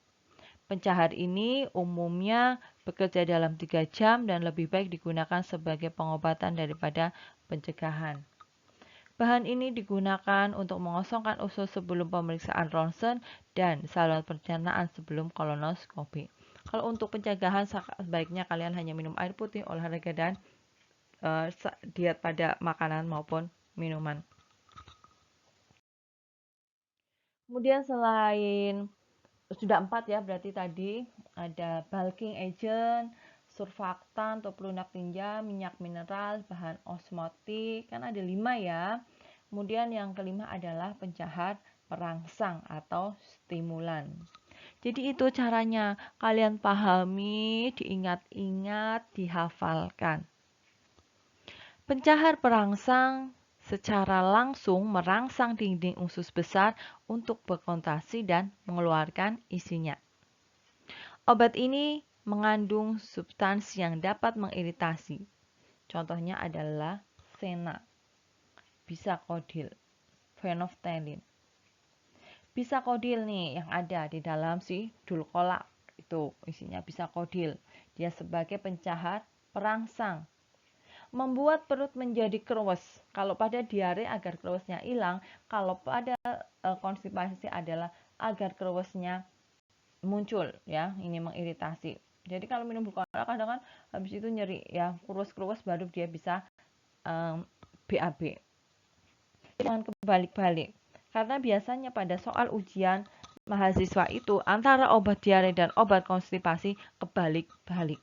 Pencahar ini umumnya bekerja dalam 3 jam dan lebih baik digunakan sebagai pengobatan daripada pencegahan. Bahan ini digunakan untuk mengosongkan usus sebelum pemeriksaan ronsen dan saluran pencernaan sebelum kolonoskopi. Kalau untuk pencegahan, sebaiknya kalian hanya minum air putih, olahraga, dan diet pada makanan maupun minuman. Kemudian selain sudah 4 ya, berarti tadi ada bulking agent, surfaktan atau pelunak tinja, minyak mineral, bahan osmotik, kan ada 5 ya. Kemudian yang kelima adalah pencahat perangsang atau stimulan. Jadi itu caranya, kalian pahami, diingat-ingat, dihafalkan. Pencahar perangsang secara langsung merangsang dinding usus besar untuk berkontraksi dan mengeluarkan isinya. Obat ini mengandung substansi yang dapat mengiritasi. Contohnya adalah sena, bisakodil, phenolphthalein. Bisakodil nih yang ada di dalam si dulkolak itu isinya bisakodil. Dia sebagai pencahar perangsang. Membuat perut menjadi krewes. Kalau pada diare agar krewesnya hilang, kalau pada konstipasi adalah agar krewesnya muncul ya, ini mengiritasi. Jadi kalau minum dulkolak kadang kan habis itu nyeri ya, krewes-krewes baru dia bisa BAB. Jangan kebalik-balik. Karena biasanya pada soal ujian mahasiswa itu antara obat diare dan obat konstipasi kebalik-balik.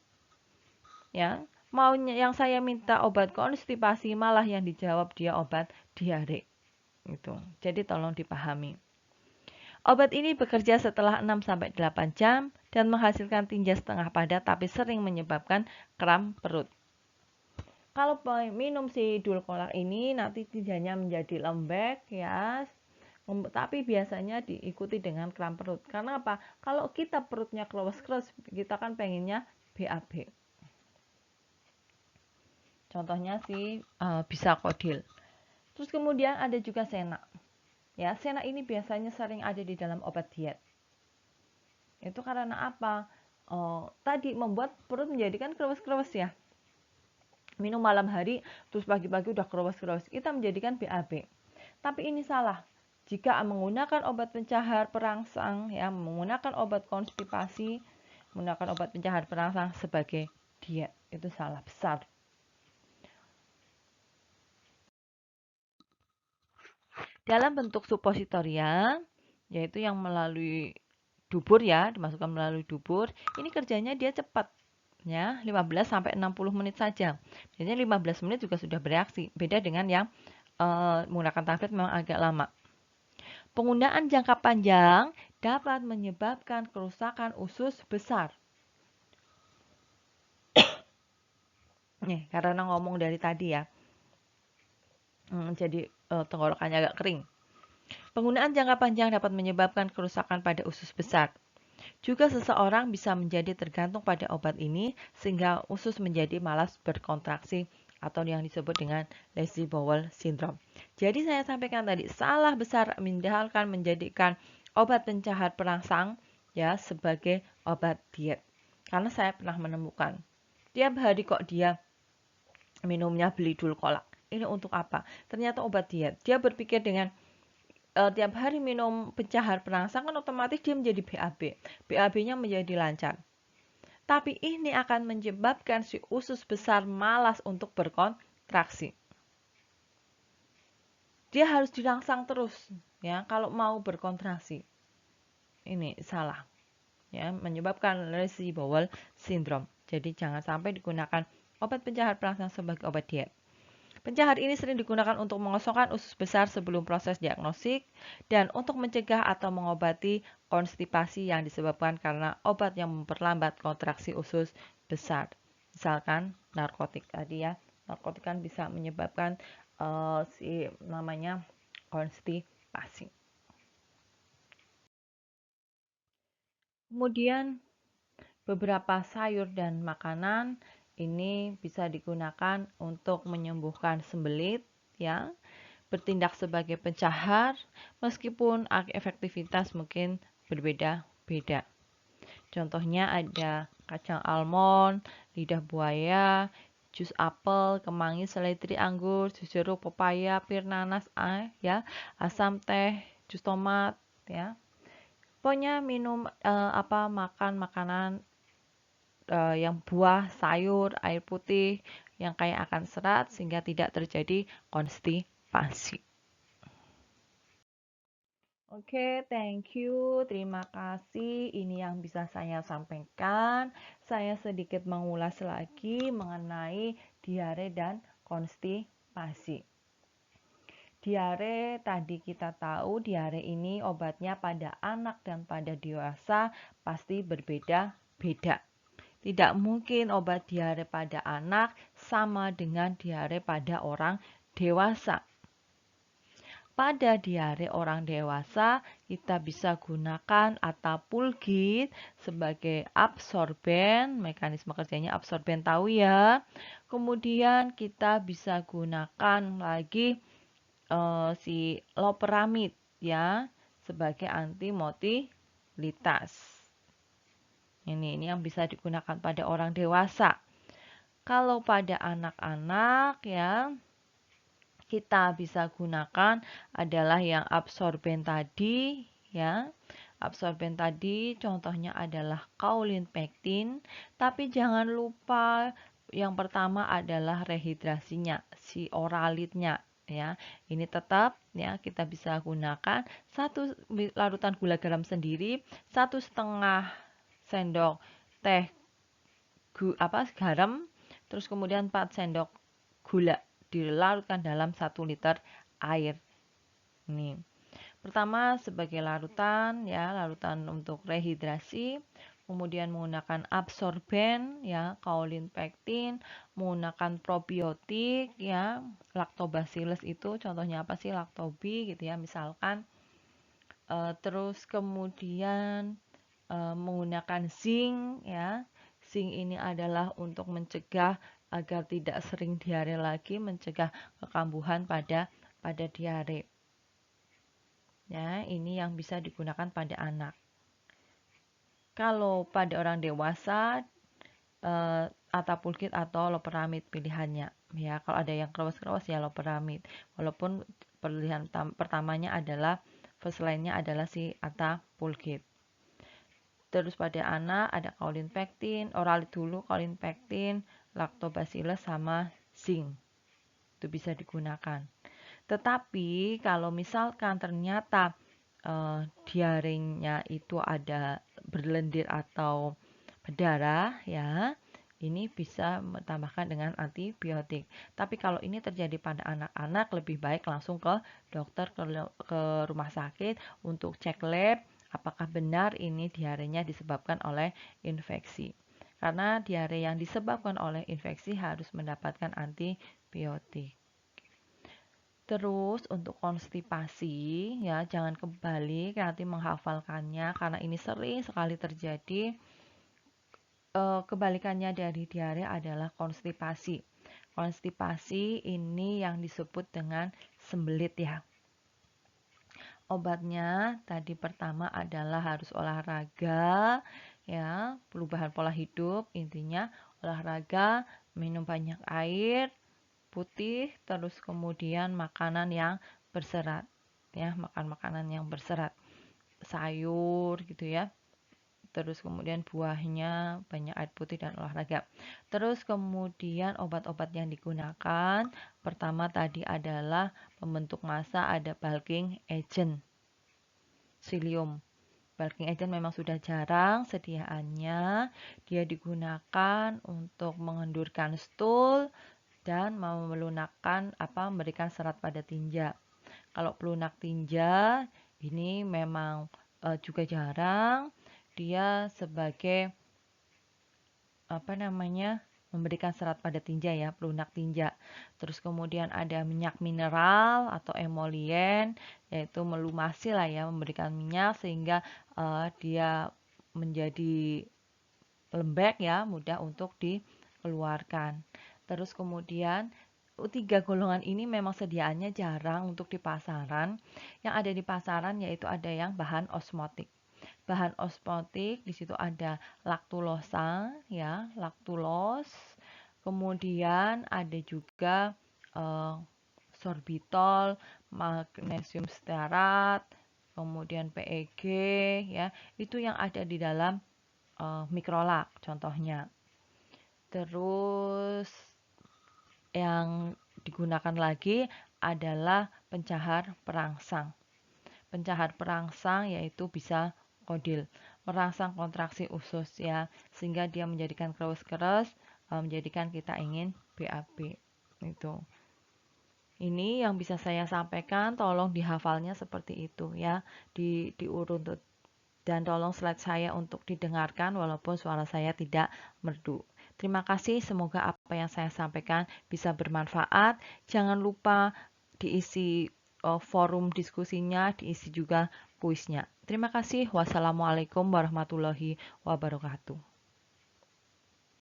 Ya, maunya yang saya minta obat konstipasi malah yang dijawab dia obat diare. Itu. Jadi tolong dipahami. Obat ini bekerja setelah 6-8 jam dan menghasilkan tinja setengah padat tapi sering menyebabkan kram perut. Kalau minum si dulkolak ini nanti tinjanya menjadi lembek ya. Tapi biasanya diikuti dengan kram perut. Karena apa? Kalau kita perutnya krewes-krewes, kita kan pengennya BAB. Contohnya si bisakodil. Terus kemudian ada juga sena. Ya, sena ini biasanya sering ada di dalam obat diet. Itu karena apa? Tadi membuat perut menjadikan krewes-krewes ya. Minum malam hari, terus pagi-pagi udah krewes-krewes. Kita menjadikan BAB. Tapi ini salah. Jika menggunakan obat pencahar perangsang, ya, menggunakan obat konstipasi, menggunakan obat pencahar perangsang sebagai diet, itu salah besar. Dalam bentuk supositoria, yaitu yang melalui dubur ya, dimasukkan melalui dubur, ini kerjanya dia cepat ya, 15 sampai 60 menit saja. Biasanya 15 menit juga sudah bereaksi. Beda dengan yang menggunakan tablet memang agak lama. Penggunaan jangka panjang dapat menyebabkan kerusakan usus besar. Nih, karena ngomong dari tadi ya. Jadi tenggorokannya agak kering. Penggunaan jangka panjang dapat menyebabkan kerusakan pada usus besar. Juga seseorang bisa menjadi tergantung pada obat ini sehingga usus menjadi malas berkontraksi atau yang disebut dengan lazy bowel syndrome. Jadi saya sampaikan tadi salah besar menjadikan obat pencahar perangsang ya sebagai obat diet. Karena saya pernah menemukan tiap hari kok dia minumnya beli dulkolak. Ini untuk apa? Ternyata obat diet. Dia berpikir dengan tiap hari minum pencahar perangsang kan otomatis dia menjadi BAB. BAB-nya menjadi lancar. Tapi ini akan menyebabkan si usus besar malas untuk berkontraksi. Dia harus dirangsang terus ya kalau mau berkontraksi. Ini salah. Ya, menyebabkan lazy bowel syndrome. Jadi jangan sampai digunakan obat pencahar perangsang sebagai obat diet. Pencahar ini sering digunakan untuk mengosongkan usus besar sebelum proses diagnostik dan untuk mencegah atau mengobati konstipasi yang disebabkan karena obat yang memperlambat kontraksi usus besar. Misalkan narkotik tadi ya, narkotik kan bisa menyebabkan si namanya konstipasi. Kemudian beberapa sayur dan makanan ini bisa digunakan untuk menyembuhkan sembelit ya, bertindak sebagai pencahar meskipun efektivitas mungkin berbeda-beda. Contohnya ada kacang almond, lidah buaya, jus apel, kemangi, seledri, anggur, jus jeruk, pepaya, pir, nanas, ya, asam teh, jus tomat, ya. Pokoknya minum makan makanan yang buah, sayur, air putih yang kaya akan serat sehingga tidak terjadi konstipasi. Oke, thank you. Terima kasih. Ini yang bisa saya sampaikan. Saya sedikit mengulas lagi mengenai diare dan konstipasi. Diare tadi kita tahu diare ini obatnya pada anak dan pada dewasa pasti berbeda-beda. Tidak mungkin obat diare pada anak sama dengan diare pada orang dewasa. Pada diare orang dewasa, kita bisa gunakan Attapulgite sebagai absorben, mekanisme kerjanya absorben tahu ya. Kemudian kita bisa gunakan lagi si loperamid ya sebagai antimotilitas. Ini yang bisa digunakan pada orang dewasa. Kalau pada anak-anak ya, kita bisa gunakan adalah yang absorben tadi ya. Absorben tadi contohnya adalah kaolin pektin, tapi jangan lupa yang pertama adalah rehidrasinya, si oralitnya ya. Ini tetap ya kita bisa gunakan satu larutan gula garam sendiri, 1,5 sendok teh garam, terus kemudian 4 sendok gula dilarutkan dalam 1 liter air. Ini pertama sebagai larutan ya, larutan untuk rehidrasi, kemudian menggunakan absorben ya, kaolin pektin, menggunakan probiotik ya, lactobacillus itu contohnya apa sih, lactobi gitu ya misalkan. Terus kemudian menggunakan zinc ya. Zinc ini adalah untuk mencegah agar tidak sering diare lagi, mencegah kekambuhan pada diare. Ya, ini yang bisa digunakan pada anak. Kalau pada orang dewasa, Attapulgite atau loperamid pilihannya. Ya, kalau ada yang keras-keras ya loperamid. Walaupun pilihan pertamanya adalah first line-nya adalah si Attapulgite. Terus pada anak ada kaolin pektin, oralit dulu kaolin pektin, lactobacillus sama zinc. Itu bisa digunakan. Tetapi kalau misalkan ternyata diarenya itu ada berlendir atau berdarah ya, ini bisa ditambahkan dengan antibiotik. Tapi kalau ini terjadi pada anak-anak, lebih baik langsung ke dokter, ke rumah sakit untuk cek lab apakah benar ini diarenya disebabkan oleh infeksi. Karena diare yang disebabkan oleh infeksi harus mendapatkan antibiotik. Terus untuk konstipasi ya jangan kebalik nanti menghafalkannya karena ini sering sekali terjadi. Kebalikannya dari diare adalah konstipasi. Konstipasi ini yang disebut dengan sembelit ya. Obatnya tadi pertama adalah harus olahraga ya, perubahan pola hidup, intinya olahraga, minum banyak air putih, terus kemudian makanan yang berserat ya, makan makanan yang berserat, sayur gitu ya. Terus kemudian buahnya banyak air putih dan olahraga. Terus kemudian obat-obat yang digunakan pertama tadi adalah pembentuk massa, ada bulking agent psyllium. Bulking agent memang sudah jarang sediaannya, dia digunakan untuk mengendurkan stool dan melunakkan memberikan serat pada tinja. Kalau pelunak tinja ini memang juga jarang, dia sebagai memberikan serat pada tinja ya, pelunak tinja. Terus kemudian ada minyak mineral atau emolien, yaitu melumasi lah ya, memberikan minyak sehingga dia menjadi lembek ya, mudah untuk dikeluarkan. Terus kemudian 3 golongan ini memang sediaannya jarang untuk di pasaran. Yang ada di pasaran yaitu ada yang bahan osmotik. bahan osmotik di situ ada laktulosa ya, laktulos. Kemudian ada juga sorbitol, magnesium stearat, kemudian PEG ya. Itu yang ada di dalam mikrolak contohnya. Terus yang digunakan lagi adalah pencahar perangsang. Pencahar perangsang yaitu bisa kodil, merangsang kontraksi usus ya, sehingga dia menjadikan keras-keras, menjadikan kita ingin BAB. Itu. Ini yang bisa saya sampaikan, tolong dihafalnya seperti itu ya, diurut dan tolong slide saya untuk didengarkan walaupun suara saya tidak merdu. Terima kasih, semoga apa yang saya sampaikan bisa bermanfaat. Jangan lupa diisi forum diskusinya, diisi juga kuisnya. Terima kasih. Wassalamualaikum warahmatullahi wabarakatuh.